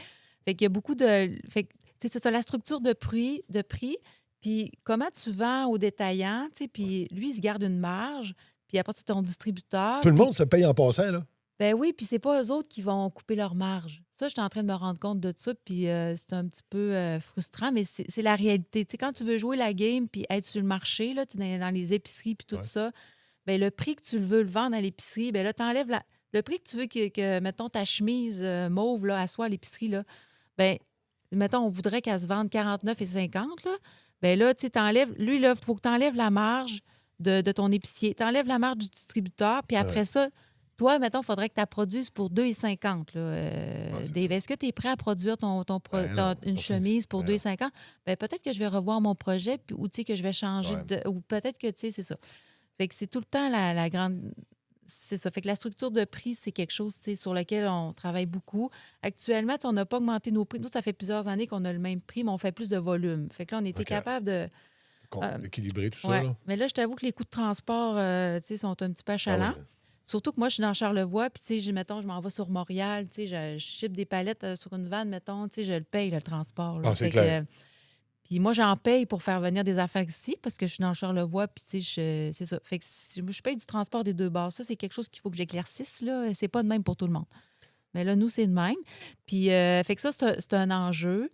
S3: fait qu'il y a beaucoup de. Fait que, tu sais, c'est ça, la structure de prix. Puis comment tu vends aux détaillants, tu sais, puis lui, il se garde une marge. Puis après, c'est ton distributeur.
S1: Tout le
S3: puis-
S1: monde se paye en passant, là.
S3: Ben oui, puis c'est pas eux autres qui vont couper leur marge. Ça, je suis en train de me rendre compte de ça, puis c'est un petit peu frustrant, mais c'est la réalité. Tu sais, quand tu veux jouer la game puis être sur le marché, là, tu sais, dans les épiceries puis tout
S1: Ouais.
S3: ça, ben le prix que tu veux le vendre à l'épicerie, ben là, t'enlèves le prix que tu veux que mettons, ta chemise mauve, là, à soi à l'épicerie, là, ben mettons, on voudrait qu'elle se vende 49,50, là, ben là, tu sais, t'enlèves, lui, là, il faut que tu enlèves la marge de ton épicier, t'enlèves la marge du distributeur, puis après ça, toi, mettons, il faudrait que tu la produises pour 2,50.
S1: c'est
S3: Dave,
S1: ça.
S3: est-ce que tu es prêt à produire
S1: Ben non,
S3: une
S1: pas
S3: chemise pour
S1: Ben non.
S3: 2,50? Ben, peut-être que je vais revoir mon projet puis, ou tu sais, que je vais changer
S1: Ouais.
S3: de. Ou peut-être que, tu sais, c'est ça. Fait que c'est tout le temps la grande. C'est ça. Fait que la structure de prix, c'est quelque chose tu sais, sur lequel on travaille beaucoup. Actuellement, tu sais, on n'a pas augmenté nos prix. Nous, ça fait plusieurs années qu'on a le même prix, mais on fait plus de volume. Fait que là, on était
S1: OK.
S3: capable de.
S1: Équilibrer tout
S3: Ouais.
S1: ça, là.
S3: Mais là, je t'avoue que les coûts de transport tu sais, sont un petit peu achalants.
S1: Ah ouais.
S3: Surtout que moi, je suis dans Charlevoix, puis, tu sais, mettons, je m'en vais sur Montréal, tu sais, je ship des palettes sur une vanne, mettons, tu sais, je le paye, le transport. Là.
S1: Ah, c'est
S3: Fait
S1: clair.
S3: puis moi, j'en paye pour faire venir des affaires ici, parce que je suis dans Charlevoix, puis, tu sais, c'est ça. Fait que je paye du transport des deux bords. Ça, c'est quelque chose qu'il faut que j'éclaircisse, là. C'est pas de même pour tout le monde. Mais là, nous, c'est de même. Puis, fait que ça, c'est un enjeu.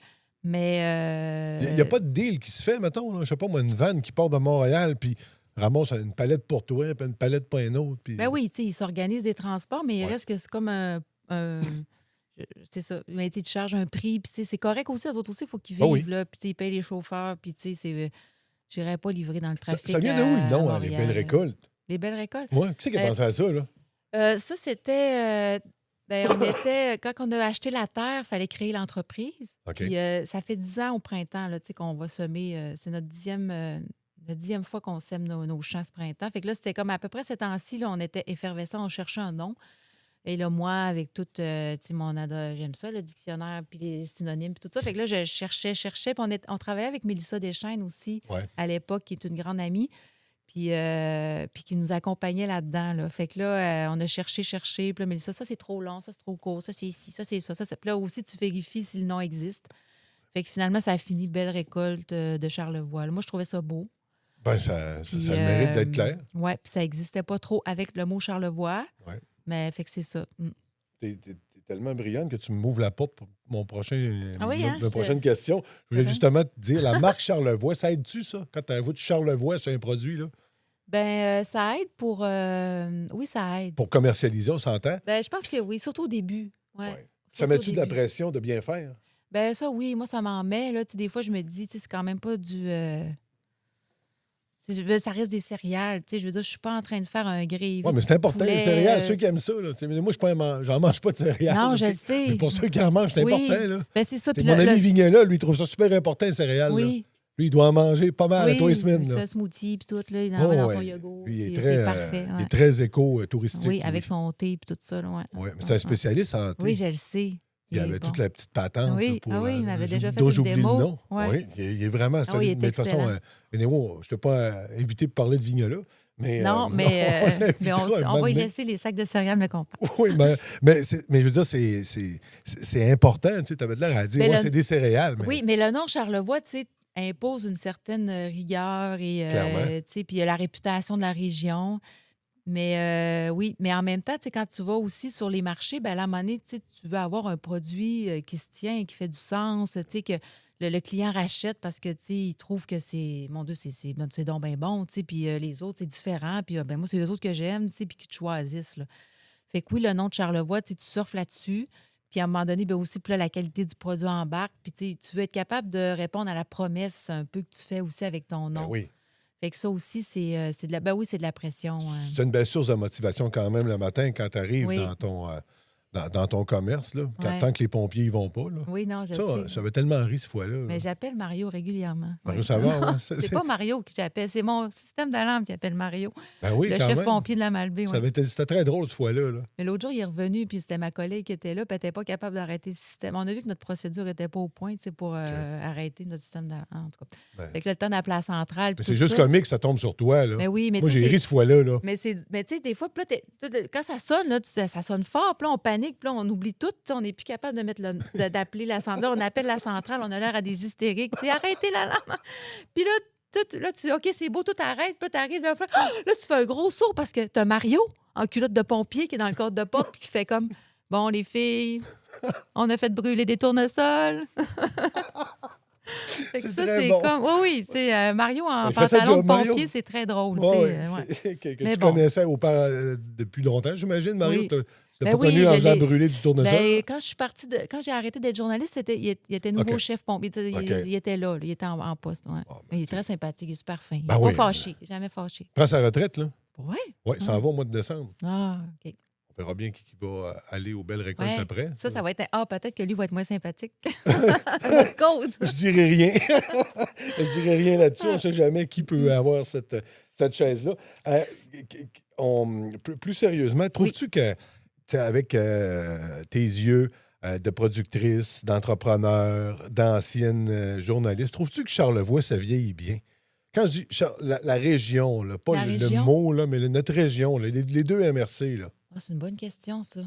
S3: Mais.
S1: Il n'y a pas de deal qui se fait, mettons. Là. Je sais pas, moi, une vanne qui part de Montréal, puis ramasse une palette pour toi, puis une palette pour un autre. Puis...
S3: Ben oui, tu sais, ils s'organisent des transports, mais il
S1: Ouais.
S3: reste que c'est comme c'est ça. Mais tu sais, tu charges un prix, puis tu sais, c'est correct aussi. Les autres aussi, il faut qu'ils vivent,
S1: Ah oui.
S3: là. Puis tu sais, ils payent les chauffeurs, puis tu sais, c'est. J'irais pas livrer dans le
S1: Ça,
S3: trafic.
S1: ça vient de où, le nom,
S3: à
S1: hein, les
S3: Montréal.
S1: belles récoltes?
S3: Les belles récoltes?
S1: Ouais. Qui c'est qui a pensé à ça, là?
S3: Ça, c'était. Ben, on était. Quand on a acheté la terre, il fallait créer l'entreprise.
S1: OK.
S3: Puis ça fait 10 ans au printemps, là, tu sais, qu'on va semer. C'est notre dixième fois qu'on sème nos champs ce printemps. Fait que là, c'était comme à peu près ces temps-ci, là, on était effervescents, on cherchait un nom. Et là, moi, avec tout, tu sais, j'aime ça, le dictionnaire, puis les synonymes, puis tout ça. Fait que là, je cherchais. Puis on travaillait avec Mélissa Deschaines aussi,
S1: Ouais.
S3: à l'époque, qui est une grande amie, puis qui nous accompagnait là-dedans. Là. Fait que là, on a cherché. Puis là, Mélissa, ça, c'est trop long, ça, c'est trop court, ça, c'est ici, ça, c'est ça. Puis là aussi, tu vérifies si le nom existe. Fait que finalement, ça a fini Belle récolte de Charlevoix. Là, moi, je trouvais ça beau.
S1: Ben, ça
S3: Puis,
S1: le mérite d'être clair.
S3: Oui, puis ça n'existait pas trop avec le mot Charlevoix.
S1: Ouais.
S3: Mais fait que c'est ça.
S1: T'es tellement brillante que tu m'ouvres la porte pour mon prochain,
S3: Ah oui, hein,
S1: ma prochaine question. Je voulais
S3: vrai.
S1: justement te dire, la marque Charlevoix, ça aide-tu, ça, quand tu ajoutes Charlevoix sur un produit, là?
S3: Ben ça aide pour... oui, ça aide.
S1: Pour commercialiser, on s'entend?
S3: Ben, je pense que oui, surtout au début. Ouais.
S1: Ouais. Ça
S3: Surtout
S1: met-tu
S3: au
S1: de la
S3: début.
S1: pression de bien faire?
S3: Ben ça, oui, moi, ça m'en met. Là. Tu sais, des fois, je me dis, tu sais, c'est quand même pas du... ça reste des céréales. Tu sais, je veux dire, je suis pas en train de faire un gravy.
S1: Oui, mais c'est important, les
S3: poulet,
S1: céréales, ceux qui aiment ça. Là. Tu sais, mais moi, j'en mange pas de céréales.
S3: Non,
S1: OK?
S3: je le sais.
S1: Mais pour ceux qui en mangent, c'est
S3: Oui.
S1: important. Là.
S3: Ben c'est ça.
S1: C'est
S3: Puis
S1: mon ami Vignola, lui, il trouve ça super important, les céréales. Là.
S3: Oui.
S1: Lui, il doit en manger pas mal à tous les
S3: il
S1: semaines.
S3: se fait
S1: Là.
S3: un smoothie, puis tout, là, il en met dans son yogourt.
S1: Lui, il est
S3: puis
S1: très,
S3: c'est parfait.
S1: il
S3: Ouais.
S1: est très éco-touristique.
S3: Oui,
S1: lui.
S3: avec son thé, puis tout ça. Là, ouais.
S1: Ouais, mais c'est un spécialiste en thé.
S3: Oui, je le sais.
S1: Il avait toute la petite patente.
S3: Oui,
S1: là, pour,
S3: ah oui, il m'avait déjà fait
S1: dont
S3: une
S1: j'oublie
S3: démo.
S1: le nom.
S3: Ouais.
S1: Oui, il est vraiment solide.
S3: oui, il est
S1: mais de toute façon,
S3: excellent.
S1: anyway, je ne t'ai pas invité pour parler de Vignola. Mais,
S3: Non, mais
S1: l'invitera un
S3: on
S1: moment
S3: va y
S1: donné.
S3: laisser les sacs de céréales me comprendre.
S1: Oui, mais je veux dire, c'est important. Tu avais de l'air à dire,
S3: Mais
S1: ouais,
S3: le-
S1: c'est des céréales. Mais...
S3: Oui, mais le nom Charlevoix, tu sais, impose une certaine rigueur et
S1: Clairement.
S3: tu sais, puis il y a la réputation de la région. Mais oui, mais en même temps, tu sais, quand tu vas aussi sur les marchés, ben à un moment donné, tu sais, tu veux avoir un produit qui se tient, qui fait du sens, tu sais, que le client rachète parce que, tu sais, il trouve que c'est, mon Dieu, c'est donc bien bon, tu sais, puis les autres, c'est différent, puis ben, moi, c'est les autres que j'aime, tu sais, puis qui te choisissent, là. Fait que oui, le nom de Charlevoix, tu sais, tu surfes là-dessus, puis à un moment donné, ben aussi, puis là, la qualité du produit embarque, puis tu sais, tu veux être capable de répondre à la promesse un peu que tu fais aussi avec ton
S1: Ben
S3: nom.
S1: oui.
S3: Fait que ça aussi, c'est de la, ben oui, c'est de la pression.
S1: C'est une belle source de motivation quand même le matin quand tu arrives
S3: Oui,
S1: dans ton commerce, là,
S3: ouais.
S1: tant que les pompiers y vont pas. Là.
S3: Oui, non, je
S1: Ça,
S3: sais.
S1: ça va tellement rire cette fois-là.
S3: Mais
S1: Là.
S3: j'appelle Mario régulièrement.
S1: Mario
S3: Oui.
S1: Savard, ouais.
S3: C'est pas Mario qui j'appelle, c'est mon système d'alarme qui appelle Mario,
S1: Ben oui,
S3: le
S1: quand
S3: chef
S1: même.
S3: pompier de la Malbaie. Oui.
S1: C'était très drôle cette fois-là. Là.
S3: Mais l'autre jour, il est revenu, puis c'était ma collègue qui était là, puis elle n'était pas capable d'arrêter le système. On a vu que notre procédure n'était pas au point, tu sais, pour arrêter notre système d'alarme, en tout cas.
S1: Ben,
S3: Fait que là, le temps d'appeler la centrale,
S1: mais
S3: puis
S1: c'est
S3: tout
S1: juste
S3: ça.
S1: comique, ça tombe sur toi. Là.
S3: Mais oui, mais
S1: Moi,
S3: tu sais,
S1: j'ai ri cette fois-là. Là.
S3: mais tu sais, des fois, puis là, quand ça sonne, là, ça sonne fort, puis là, on panique, puis là, on oublie tout, tu sais, on n'est plus capable de mettre d'appeler la centrale. Là, on appelle la centrale, on a l'air à des hystériques, tu sais, arrêtez l'alarme. Puis là, là, tu dis, OK, c'est beau, tout arrête, puis là, t'arrives, là, tu fais un gros saut parce que t'as Mario en culotte de pompier qui est dans le cadre de porte, puis qui fait comme, bon, les filles, on a fait brûler des tournesols. Fait que
S1: C'est
S3: ça,
S1: très
S3: c'est
S1: bon.
S3: comme, oui, tu sais, Mario en
S1: Il fait ça
S3: pantalon de
S1: job, Mario.
S3: pompier, c'est très drôle, tu
S1: Ouais,
S3: sais, ouais.
S1: que
S3: Mais
S1: tu
S3: bon.
S1: connaissais depuis longtemps, j'imagine, Mario.
S3: Oui.
S1: Tu l'as
S3: Ben
S1: pas connu
S3: oui,
S1: en
S3: je
S1: faisant
S3: l'ai.
S1: brûler du tournesol?
S3: Ben, quand j'ai arrêté d'être journaliste, il était nouveau
S1: OK.
S3: chef pompier. Tu sais,
S1: OK.
S3: il était là, il était en poste. Ouais.
S1: Ah, ben,
S3: Mais il est très sympathique, il est super fin. Il
S1: Ben
S3: n'est pas
S1: oui.
S3: fâché, jamais fâché.
S1: Prends sa retraite, là.
S3: Oui?
S1: Oui, ça en va au mois de décembre.
S3: Ah, OK.
S1: On verra bien qui va aller aux belles récoltes
S3: Ouais.
S1: après.
S3: Ça va être. Ah, peut-être que lui va être moins sympathique. À notre cause.
S1: Je dirais rien. Je dirais rien là-dessus. On ne sait jamais qui peut avoir cette chaise-là. Plus sérieusement, trouves-tu que, tu sais, avec tes yeux de productrice, d'entrepreneur, d'ancienne journaliste, trouves-tu que Charlevoix, ça vieillit bien? Quand je dis la région, là, pas
S3: La
S1: le
S3: région?
S1: mot, là, mais notre région, là, les deux MRC, là.
S3: Ah, c'est une bonne question, ça.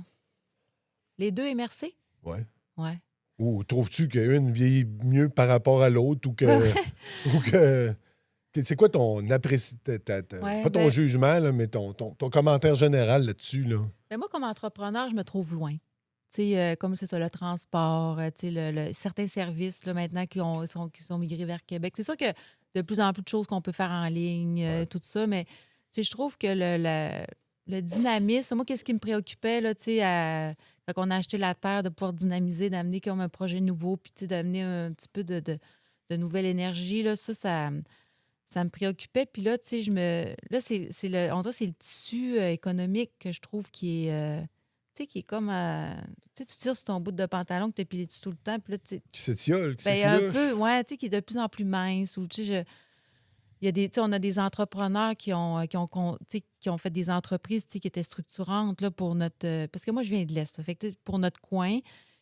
S3: Les deux MRC?
S1: Ouais.
S3: Ouais.
S1: Ou trouves-tu qu'une vieillit mieux par rapport à l'autre ou que. ou que c'est quoi ton appréciation?
S3: Ouais,
S1: Pas ton
S3: ben-
S1: jugement, là, mais ton commentaire général là-dessus. Là.
S3: Mais moi, comme entrepreneur, je me trouve loin. Tu sais, comme c'est ça, le transport, tu sais, certains services là, maintenant qui sont migrés vers Québec. C'est sûr que de plus en plus de choses qu'on peut faire en ligne, tout ça, mais tu sais, je trouve que le dynamisme, moi, qu'est-ce qui me préoccupait, là, tu sais, quand on a acheté la terre, de pouvoir dynamiser, d'amener comme un projet nouveau, puis tu sais, d'amener un petit peu de nouvelle énergie, là, ça me préoccupait. Puis là, tu sais, là, on dirait que c'est le tissu économique que je trouve qui est, tu sais, qui est comme, tu sais, tu tires sur ton bout de pantalon que tu as pilé dessus tout le temps, puis là, tu sais,
S1: Qui s'étiole, qui
S3: ben, un
S1: s'effiloche.
S3: peu, ouais, tu sais, qui est de plus en plus mince, ou tu sais, il y a tu sais, on a des entrepreneurs qui ont fait des entreprises, tu sais, qui étaient structurantes, là, pour notre, parce que moi, je viens de l'Est, là. Fait que, tu sais, pour notre coin,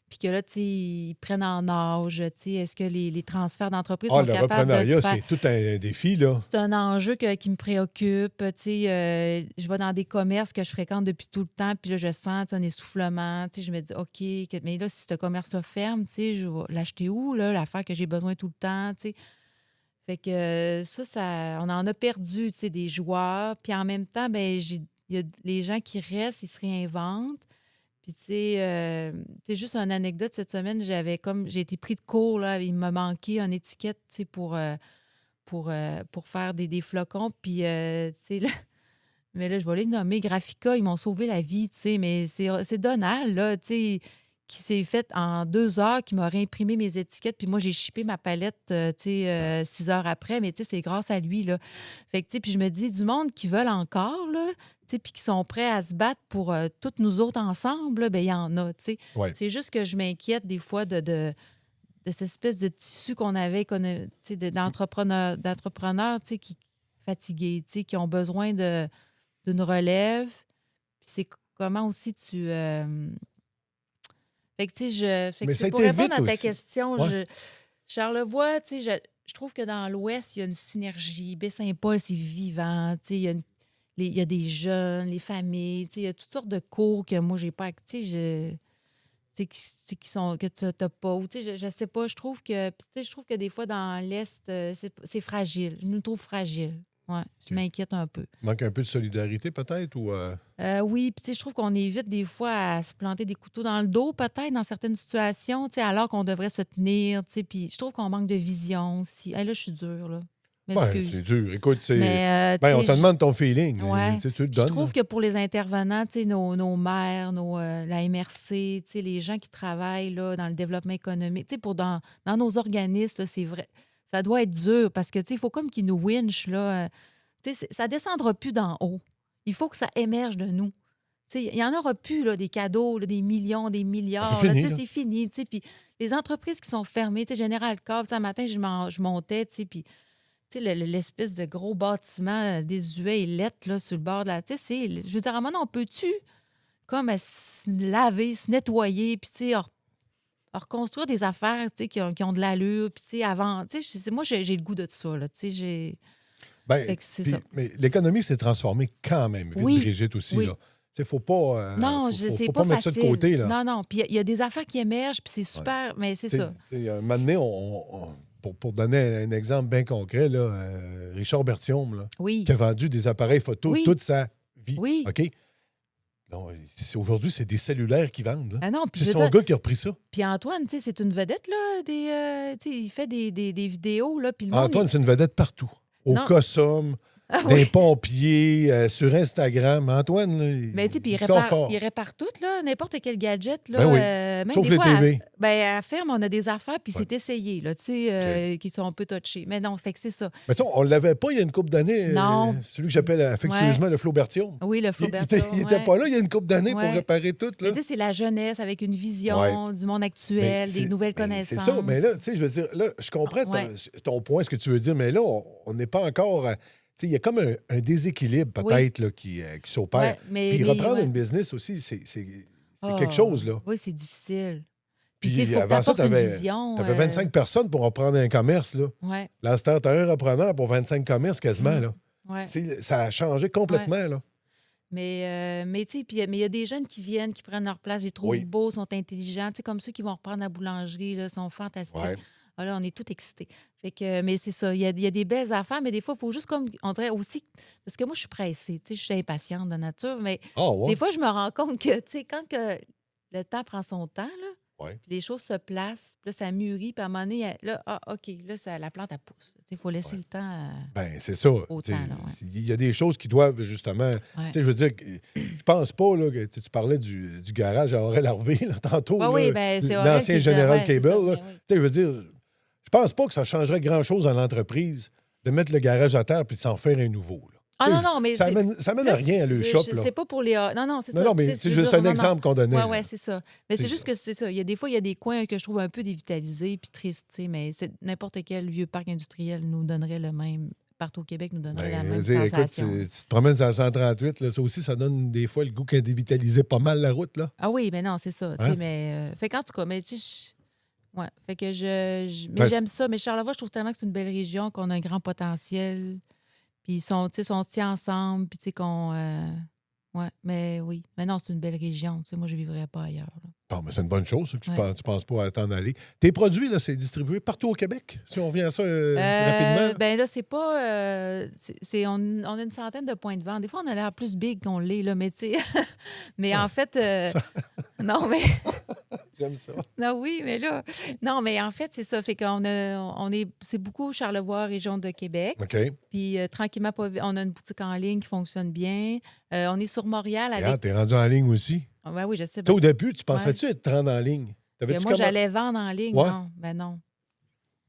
S3: puis que là, tu sais, ils prennent en âge, tu sais, est-ce que les transferts d'entreprise sont
S1: Le
S3: capables de
S1: reprenariat,
S3: se faire...
S1: c'est tout un défi, là.
S3: C'est un enjeu qui me préoccupe. Tu sais, je vais dans des commerces que je fréquente depuis tout le temps, puis là, je sens tu sais, un essoufflement. Tu sais, je me dis, OK, mais là, si ce commerce-là ferme, tu sais, je vais l'acheter où, là, l'affaire que j'ai besoin tout le temps, tu sais. Fait que on en a perdu, tu sais, des joueurs. Puis en même temps, ben il y a les gens qui restent, ils se réinventent. Puis, tu sais, juste une anecdote, cette semaine, j'ai été pris de court, là, il m'a manqué une étiquette, tu sais, pour faire des flocons. Puis, tu sais, là, mais là, je vais les nommer. Graphica, ils m'ont sauvé la vie, tu sais, mais c'est Donald, là, tu sais, qui s'est fait en 2 heures, qui m'a réimprimé mes étiquettes. Puis moi, j'ai shippé ma palette, tu sais, 6 heures après, mais tu sais, c'est grâce à lui, là. Fait que, tu sais, puis je me dis, du monde qui veulent encore, là, tu sais, puis qui sont prêts à se battre pour toutes nous autres ensemble, là, bien, il y en a, tu sais.
S1: Ouais.
S3: C'est juste que je m'inquiète des fois de cette espèce de tissu qu'on avait, tu sais, d'entrepreneurs, tu sais, qui fatigués, tu sais, qui ont besoin d'une relève. Puis c'est comment aussi tu... Fait que, tu sais, fait que
S1: Mais ça
S3: c'est pour
S1: t'évite
S3: répondre à ta
S1: aussi.
S3: question,
S1: Ouais.
S3: Charlevoix, tu sais, je trouve que dans l'Ouest, il y a une synergie. Baie-Saint-Paul, c'est vivant, tu sais, il y a des jeunes, les familles, tu sais, il y a toutes sortes de cours que moi, j'ai pas, tu sais, qui sont que tu n'as pas. Ou, tu sais, je sais pas, je trouve que des fois, dans l'Est, c'est fragile. Je nous trouve fragile. Ouais, je m'inquiète un peu.
S1: Manque un peu de solidarité, peut-être? Ou,
S3: Oui, puis tu sais, je trouve qu'on évite des fois à se planter des couteaux dans le dos, peut-être, dans certaines situations, tu sais, alors qu'on devrait se tenir, tu sais, puis je trouve qu'on manque de vision aussi. Hey, là, je suis dure, là.
S1: ben,
S3: M'excuse.
S1: c'est dur. Écoute,
S3: Mais, tu
S1: ben, on
S3: sais,
S1: te demande ton feeling.
S3: ouais.
S1: Tu le
S3: Puis je
S1: donnes.
S3: trouve
S1: Là.
S3: que pour les intervenants, tu sais, nos maires, la MRC, tu sais, les gens qui travaillent là, dans le développement économique, tu sais, dans nos organismes, là, c'est vrai, ça doit être dur parce que, tu sais, il faut comme qu'ils nous winchent, là. Tu sais, ça ne descendra plus d'en haut. Il faut que ça émerge de nous. Tu sais, il n'y en aura plus là, des cadeaux, là, des millions, des
S1: Ah,
S3: milliards.
S1: c'est
S3: Là,
S1: fini.
S3: tu sais,
S1: Là.
S3: c'est fini. Tu sais, puis les entreprises qui sont fermées, tu sais, Général Corp, tu sais, un matin, je montais, tu sais, puis tu sais, l'espèce de gros bâtiment désuet et lettre là, sur le bord de la... Tu sais, je veux dire, à un moment donné, on peut-tu comme se laver, se nettoyer, puis tu sais, reconstruire des affaires, tu sais, qui ont de l'allure, puis tu sais, avant... Tu sais, moi, j'ai le goût de ça, là. Tu sais, j'ai...
S1: Ben,
S3: Fait que c'est
S1: puis-
S3: ça.
S1: mais l'économie s'est transformée quand même vite,
S3: Oui,
S1: Brigitte, aussi.
S3: oui.
S1: Là. Il ne faut pas,
S3: Non, c'est pas
S1: mettre ça de
S3: facile.
S1: côté. Là.
S3: Non, non. Puis il y a des affaires qui émergent, puis c'est super, mais c'est ça.
S1: Un moment donné, pour donner un exemple bien concret, là, Richard Bertium, là,
S3: Oui,
S1: qui a vendu des appareils photo
S3: Oui.
S1: toute sa vie.
S3: oui.
S1: OK? Non, aujourd'hui, c'est des cellulaires qui vendent. Là.
S3: Ah non, puis
S1: C'est
S3: je
S1: son
S3: veux dire,
S1: gars qui a repris ça.
S3: puis Antoine, tu sais, c'est une vedette, là, tu sais, il fait des vidéos, là, puis le monde...
S1: Antoine, c'est une vedette partout. Au
S3: Non.
S1: Cossum,
S3: Ah,
S1: des
S3: oui.
S1: pompiers, sur Instagram. Antoine, là,
S3: Mais tu sais, puis il
S1: score fort.
S3: répare tout, là, n'importe quel gadget, là.
S1: Ben oui.
S3: Même
S1: Sauf
S3: des
S1: les
S3: fois,
S1: TV.
S3: à la ferme, on a des affaires, puis
S1: Ouais.
S3: c'est essayé, là, tu sais, qui sont un peu touchés. Mais non, fait que c'est ça.
S1: Mais ça, on ne l'avait pas il y a une couple d'années.
S3: Non.
S1: Celui que j'appelle affectueusement le Flo Bertium.
S3: Oui, le
S1: Il
S3: Flaubertium,
S1: n'était
S3: ouais.
S1: pas là il y a une couple d'années pour
S3: Ouais.
S1: réparer tout.
S3: Mais
S1: Là.
S3: tu sais, c'est la jeunesse avec une vision du monde
S1: Mais
S3: actuel, des nouvelles connaissances.
S1: C'est ça, mais là, tu sais, je veux dire, là, je comprends
S3: Ouais.
S1: ton point, ce que tu veux dire, mais là, on n'est pas encore. Tu sais, il y a comme un déséquilibre peut-être là, qui s'opère.
S3: Ouais, mais
S1: Puis reprendre
S3: ouais.
S1: une business aussi, c'est
S3: Ah,
S1: quelque chose, là.
S3: Oui, c'est difficile. Puis,
S1: Puis
S3: tu sais, il faut que
S1: avant ça,
S3: tu apportes une
S1: tu
S3: vision.
S1: avais 25 personnes pour reprendre un commerce, là.
S3: Ouais,
S1: Là, tu as un repreneur pour 25 commerces quasiment, là.
S3: ouais.
S1: Ça a changé complètement, là.
S3: Mais tu sais, mais il y a des jeunes qui viennent, qui prennent leur place, ils les trouvent
S1: Oui.
S3: beaux, sont intelligents. Tu sais, comme ceux qui vont reprendre la boulangerie, là, sont fantastiques.
S1: Ouais.
S3: Ah, là, on est tout excités. Fait que, mais c'est ça, il y a des belles affaires, mais des fois, il faut juste comme, on dirait aussi, parce que moi, je suis pressée, tu sais, je suis impatiente de nature, mais
S1: Ah, ouais.
S3: des fois, je me rends compte que, tu sais, quand que le temps prend son temps, là,
S1: Ouais.
S3: puis les choses se placent, puis là, ça mûrit, puis à un moment donné, là, OK, là, la plante, elle pousse. Il faut laisser le temps à...
S1: Ben, c'est ça.
S3: Au
S1: Tu sais,
S3: temps, là, ouais.
S1: Il y a des choses qui doivent justement.
S3: Ouais.
S1: Tu sais, je veux dire, je pense pas là, que tu parlais du garage à Aurel-Harvey là, tantôt.
S3: Ouais,
S1: là,
S3: oui, ben, c'est Aurel
S1: l'ancien
S3: qui-
S1: General
S3: ouais, c'est
S1: Cable.
S3: ça,
S1: Là.
S3: ben oui.
S1: Tu sais, je veux dire, je pense pas que ça changerait grand-chose dans l'entreprise de mettre le garage à terre puis de s'en faire un nouveau. Là.
S3: Ah
S1: Tu sais,
S3: non, non, mais
S1: ça
S3: c'est-
S1: amène
S3: là,
S1: à rien à le
S3: c'est-
S1: shop.
S3: je-
S1: Là.
S3: C'est pas pour les... Non, non, c'est ça.
S1: Non, mais
S3: Tu sais,
S1: c'est
S3: je veux
S1: juste
S3: dire,
S1: un
S3: non,
S1: exemple qu'on donnait.
S3: Oui,
S1: là.
S3: oui, c'est ça. Mais
S1: C'est
S3: c'est juste que c'est ça. Des fois, il y a des coins que je trouve un peu dévitalisés puis tristes, tu sais, mais n'importe quel vieux parc industriel nous donnerait le même... Partout au Québec nous donnerait la
S1: Ben,
S3: même
S1: dire, écoute,
S3: sensation.
S1: tu te promènes sur la 138, là, ça aussi, ça donne des fois le goût qu'elle dévitalisait pas mal la route. Là.
S3: Ah oui, mais non, c'est ça. Tu sais,
S1: Hein?
S3: mais... Fait qu'en tout cas, mais tu sais... Ouais, fait que mais
S1: Ben,
S3: j'aime ça. Mais Charlevoix, je trouve tellement que c'est une belle région, qu'on a un grand potentiel. Puis, tu sais, on se tient ensemble. Puis, tu sais, qu'on... Ouais, mais oui. Mais non, c'est une belle région. Tu sais, moi, je ne vivrais pas ailleurs. Là.
S1: Bon, mais c'est une bonne chose, ça, que tu
S3: Ouais.
S1: ne penses pas à t'en aller. Tes produits, là, c'est distribué partout au Québec, si on revient à ça rapidement.
S3: Ben là, c'est pas... on a une centaine de points de vente. Des fois, on a l'air plus big qu'on l'est, là, mais tu sais... mais en fait... non, mais...
S1: J'aime ça.
S3: Non, oui, mais là... Non, mais en fait, c'est ça. Fait c'est beaucoup Charlevoix, région de Québec.
S1: OK.
S3: Puis tranquillement, on a une boutique en ligne qui fonctionne bien. On est sur Montréal avec...
S1: Regarde, t'es rendu en ligne aussi.
S3: Ah, ben oui, je sais.
S1: Tu sais, au début, tu pensais-tu être rendu en ligne?
S3: Puis moi, j'allais vendre en ligne.
S1: Ouais.
S3: Non, ben non.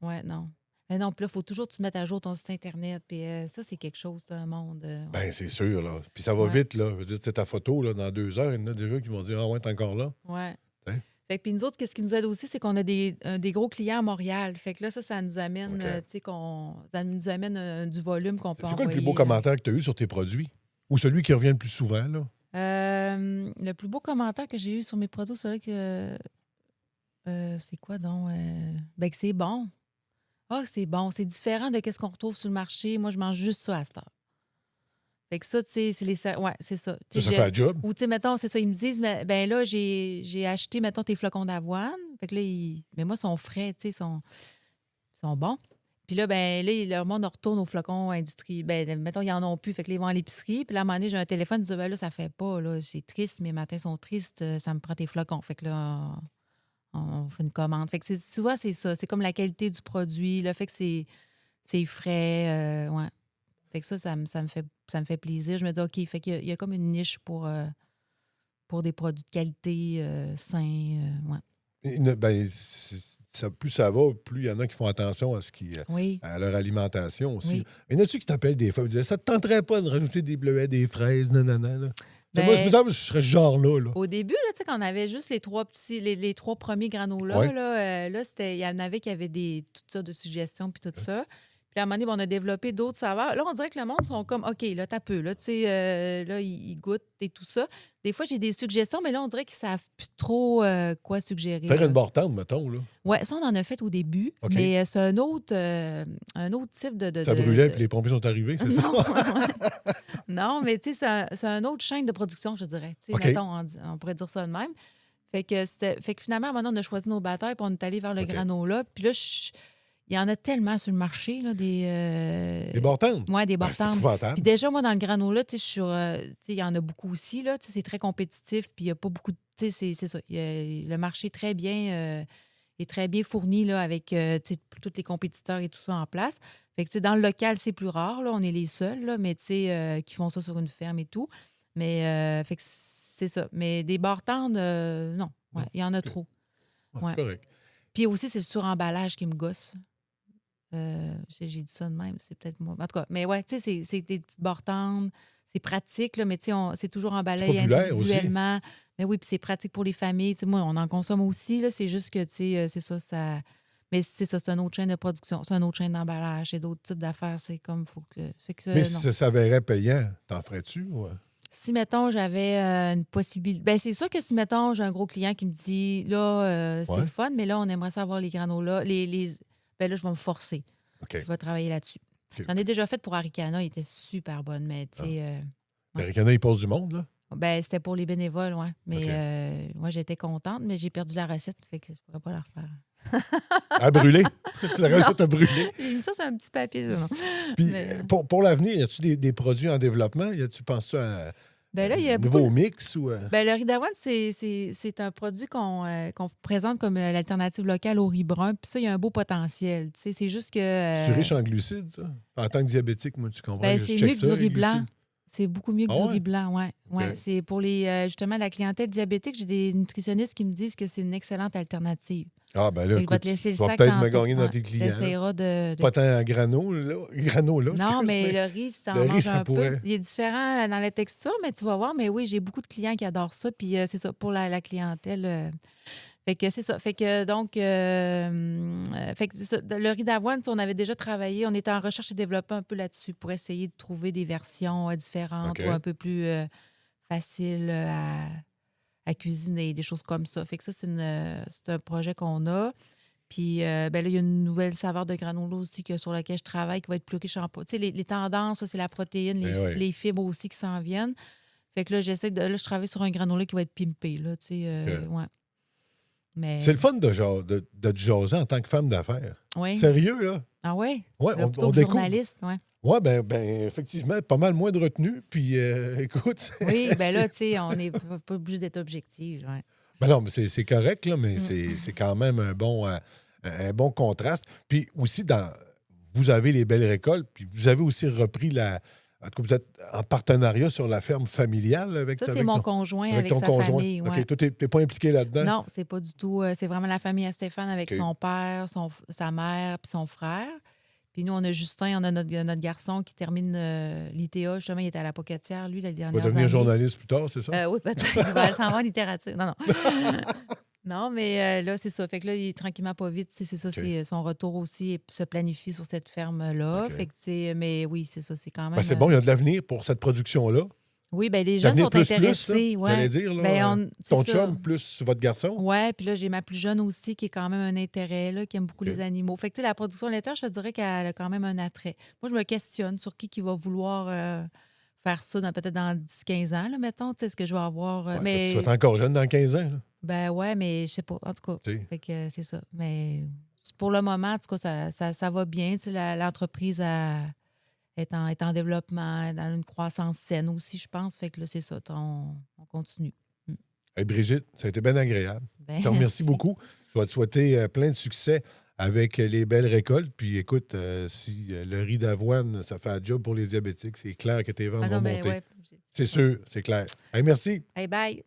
S3: Ouais, non. Mais non, puis là, il faut toujours que tu mettes à jour ton site Internet. Puis ça, c'est quelque chose d'un monde. Ouais.
S1: Ben, c'est sûr, là. Puis ça va
S3: Ouais.
S1: vite, là. Je veux dire, c'est ta photo, là, dans 2 heures, il y en a déjà qui vont dire « Ah ouais, t'es encore là?
S3: Ouais.
S1: Hein?
S3: Fait que puis nous autres, qu'est-ce qui nous aide aussi, c'est qu'on a des gros clients à Montréal. Fait que là, ça nous amène,
S1: OK.
S3: tu sais, ça nous amène du volume qu'on peut
S1: C'est
S3: envoyer.
S1: quoi le plus beau commentaire que tu as eu sur tes produits? Ou celui qui revient le plus souvent, là?
S3: Le plus beau commentaire que j'ai eu sur mes produits, c'est vrai que... c'est quoi donc? Ben que c'est bon. Ah, c'est bon. C'est différent de ce qu'on retrouve sur le marché. Moi, je mange juste ça à cette heure. Fait que ça, tu sais, ouais, c'est ça. Tu
S1: Ça
S3: sais,
S1: fait un job?
S3: Ou, tu sais, mettons, c'est ça. Ils me disent, ben là, j'ai acheté, mettons, tes flocons d'avoine. Fait que là, mais moi, ils sont frais, tu sais, ils sont bons. Puis là, ben là, le monde retourne aux flocons industrie. Ben, mettons, ils en ont plus. Fait que là, ils vont à l'épicerie. Puis là, à un moment donné, j'ai un téléphone. Je dis, ben là, ça fait pas. Là, c'est triste. Mes matins sont tristes. Ça me prend tes flocons. Fait que là, on fait une commande. Fait que souvent, c'est ça. C'est comme la qualité du produit. Le fait que c'est frais. Ouais. Fait que ça me fait plaisir. Je me dis, OK, fait qu'il y a comme une niche pour des produits de qualité sains. Ouais.
S1: Plus ça va, plus il y en a qui font attention
S3: Oui.
S1: à leur alimentation aussi.
S3: Oui.
S1: Mais y en a-tu qui t'appellent des fois et disaient ça te tenterait pas de rajouter des bleuets, des fraises, nanana, là? Moi, je me disais, je serais ce genre-là. Là.
S3: Au début, là, quand on avait juste les trois premiers granolas,
S1: Ouais.
S3: là, il y en avait qui avaient toutes sortes de suggestions puis tout ça. Puis à un moment donné, on a développé d'autres saveurs. Là, on dirait que le monde sont comme OK, là, t'as peu. Là, là, ils goûtent et tout ça. Des fois, j'ai des suggestions, mais là, on dirait qu'ils savent plus trop quoi suggérer.
S1: Faire
S3: là.
S1: une bartende, mettons. Là.
S3: Ouais, ça, on en a fait au début,
S1: OK.
S3: mais c'est un autre type de.
S1: Ça brûlait puis les pompiers sont arrivés, c'est ça?
S3: Non, non, mais tu sais, c'est un autre chaîne de production, je dirais. Tu sais,
S1: OK.
S3: mettons, on pourrait dire ça de même. Fait que finalement, maintenant, on a choisi nos batailles puis on est allé vers le
S1: OK.
S3: granola. Puis là, il y en a tellement sur le marché, là,
S1: Des bartendes?
S3: Oui, des
S1: Ben, c'est
S3: bartendes.
S1: épouvantable.
S3: Puis déjà, moi, dans le granola, tu sais, il y en a beaucoup aussi, là. Tu sais, c'est très compétitif, puis il n'y a pas beaucoup de... Tu sais, c'est ça. Le marché est très bien fourni, là, avec, tu sais, tous les compétiteurs et tout ça en place. Fait que, tu sais, dans le local, c'est plus rare, là. On est les seuls, là, mais, tu sais, qui font ça sur une ferme et tout. Mais, fait que c'est ça. Mais des bartendes, non. Ouais, il y en a trop.
S1: Ouais, c'est correct.
S3: Puis aussi, c'est le suremballage qui me gosse. J'ai dit ça de même, c'est peut-être moi. En tout cas, mais ouais, tu sais, c'est des petites bartendes, c'est pratique, là, mais tu sais, c'est toujours emballé
S1: C'est populaire
S3: individuellement. Mais oui, puis c'est pratique pour les familles. Tu sais, moi, on en consomme aussi, là, c'est juste que, tu sais, c'est ça. Mais c'est ça, c'est une autre chaîne de production, c'est une autre chaîne d'emballage, c'est d'autres types d'affaires, c'est comme, faut que... Fait que
S1: Mais
S3: non.
S1: si ça s'avérait payant, t'en ferais-tu? Ou...
S3: Si, mettons, j'avais une possibilité... Bien, c'est sûr que si, mettons, j'ai un gros client qui me dit, là, c'est
S1: Ouais.
S3: le fun, mais là, on aimerait savoir les granolas, ben là, je vais me forcer.
S1: OK.
S3: Je vais travailler là-dessus.
S1: OK.
S3: J'en ai déjà fait pour Aricana, il était super bonne, mais tu sais...
S1: L'Aricana, il passe du monde, là?
S3: Ben, c'était pour les bénévoles, oui. Mais
S1: OK.
S3: moi, j'étais contente, mais j'ai perdu la recette, fait que je ne pourrais pas la refaire.
S1: À brûler? Tu la recette à brûler?
S3: Ça, c'est un petit papier, ça, non?
S1: Puis,
S3: Mais-
S1: pour l'avenir, y a-tu des produits en développement? Penses-tu à
S3: Ben là, il y a
S1: un
S3: beaucoup...
S1: nouveau mix? Ou,
S3: Ben, le riz d'avoine, c'est un produit qu'on présente comme l'alternative locale au riz brun. Puis ça, il y a un beau potentiel. Tu sais, c'est juste que...
S1: C'est riche en glucides, ça? En tant que diabétique, moi, tu comprends?
S3: Ben,
S1: je
S3: c'est
S1: check
S3: mieux que
S1: ça,
S3: du
S1: les
S3: riz blanc.
S1: glucides.
S3: C'est beaucoup mieux que
S1: Ah
S3: du
S1: ouais?
S3: riz blanc, oui. Ouais.
S1: OK.
S3: C'est pour justement la clientèle diabétique. J'ai des nutritionnistes qui me disent que c'est une excellente alternative.
S1: Ah, ben là,
S3: Fait que je vais
S1: écoute,
S3: te laisser le
S1: tu vas
S3: sac
S1: peut-être me
S3: tantôt.
S1: gagner dans
S3: Ouais.
S1: tes clients. là.
S3: T'essaieras de...
S1: Pas tant en grano, là.
S3: Non, mais le riz, si
S1: le
S3: t'en
S1: riz,
S3: manges
S1: ça
S3: un
S1: pourrait.
S3: peu, il est différent dans la texture, mais tu vas voir. Mais oui, j'ai beaucoup de clients qui adorent ça. Puis c'est ça, pour la clientèle. Fait que c'est ça. Fait que donc, fait que c'est ça. Le riz d'avoine, on avait déjà travaillé. On était en recherche et développement un peu là-dessus pour essayer de trouver des versions différentes
S1: OK.
S3: ou un peu plus faciles à cuisiner, des choses comme ça. Fait que ça, c'est un projet qu'on a. Puis, ben là, il y a une nouvelle saveur de granola aussi sur laquelle je travaille qui va être plus riche en... Tu sais, les tendances, ça, c'est la protéine,
S1: Ben oui.
S3: les fibres aussi qui s'en viennent. Fait que là, je travaille sur un granola qui va être pimpé, là, tu sais,
S1: OK.
S3: ouais. Mais...
S1: C'est le fun de te jaser en tant que femme d'affaires.
S3: Oui.
S1: Sérieux, là?
S3: Ah ouais?
S1: Ouais,
S3: Plutôt
S1: on
S3: que
S1: découvre.
S3: journaliste, ouais.
S1: Oui, ben effectivement, pas mal moins de retenue. Puis, écoute...
S3: Oui, ben là, tu sais, on n'est pas obligé d'être objectif, ouais.
S1: Ben non, mais c'est correct, là, mais c'est quand même un bon contraste. Puis aussi, vous avez les belles récoltes, puis vous avez aussi repris en tout cas, vous êtes en partenariat sur la ferme familiale avec
S3: Ça, c'est mon conjoint avec
S1: ton
S3: sa
S1: conjoint.
S3: famille. Ouais.
S1: OK, toi, t'es pas impliqué là-dedans?
S3: Non, c'est pas du tout. C'est vraiment la famille à Stéphane avec
S1: OK.
S3: son père, sa mère puis son frère. Puis nous, on a Justin, on a notre garçon qui termine l'ITA. Justement, il était à la Pocatière, lui, les
S1: Tu
S3: dernières
S1: vas devenir
S3: années.
S1: journaliste plus tard, c'est ça?
S3: Oui, peut-être. Il va s'en va en littérature. Non, non. Non, mais là, c'est ça. Fait que là, il est tranquillement pas vite. C'est ça,
S1: OK.
S3: c'est son retour aussi et se planifie sur cette ferme-là.
S1: OK.
S3: Fait que, tu sais, mais oui, c'est ça, c'est quand même...
S1: Ben, c'est bon, il y a de l'avenir pour cette production-là.
S3: Oui, bien, les jeunes
S1: L'avenir
S3: sont
S1: plus,
S3: intéressés.
S1: là,
S3: Ouais.
S1: j'allais dire. Là,
S3: Ben,
S1: ton
S3: c'est ça.
S1: chum plus votre garçon.
S3: Oui, puis là, j'ai ma plus jeune aussi qui est quand même un intérêt, là, qui aime beaucoup
S1: OK.
S3: les animaux. Fait que, tu sais, la production laitière, je te dirais qu'elle a quand même un attrait. Moi, je me questionne sur qui va vouloir faire ça peut-être dans 10-15 ans, là, mettons. Tu sais, est-ce que je vais avoir...
S1: Ouais,
S3: mais...
S1: Tu vas être encore jeune dans 15 ans. Là.
S3: Ben ouais, mais je sais pas. En tout cas,
S1: Tu sais.
S3: fait que c'est ça. Mais pour le moment, en tout cas, ça va bien. Tu sais, l'entreprise est en développement, dans une croissance saine aussi, je pense. Fait que là, c'est ça, on continue.
S1: Hey, Brigitte, ça a été bien agréable.
S3: Ben,
S1: Je te remercie
S3: merci.
S1: beaucoup. Je vais te souhaiter plein de succès avec les belles récoltes. Puis écoute, si le riz d'avoine, ça fait un job pour les diabétiques, c'est clair que tes ventes
S3: Ah
S1: vont
S3: non, mais
S1: monter.
S3: ouais.
S1: C'est sûr, c'est clair. Hey, merci.
S3: Hey, bye.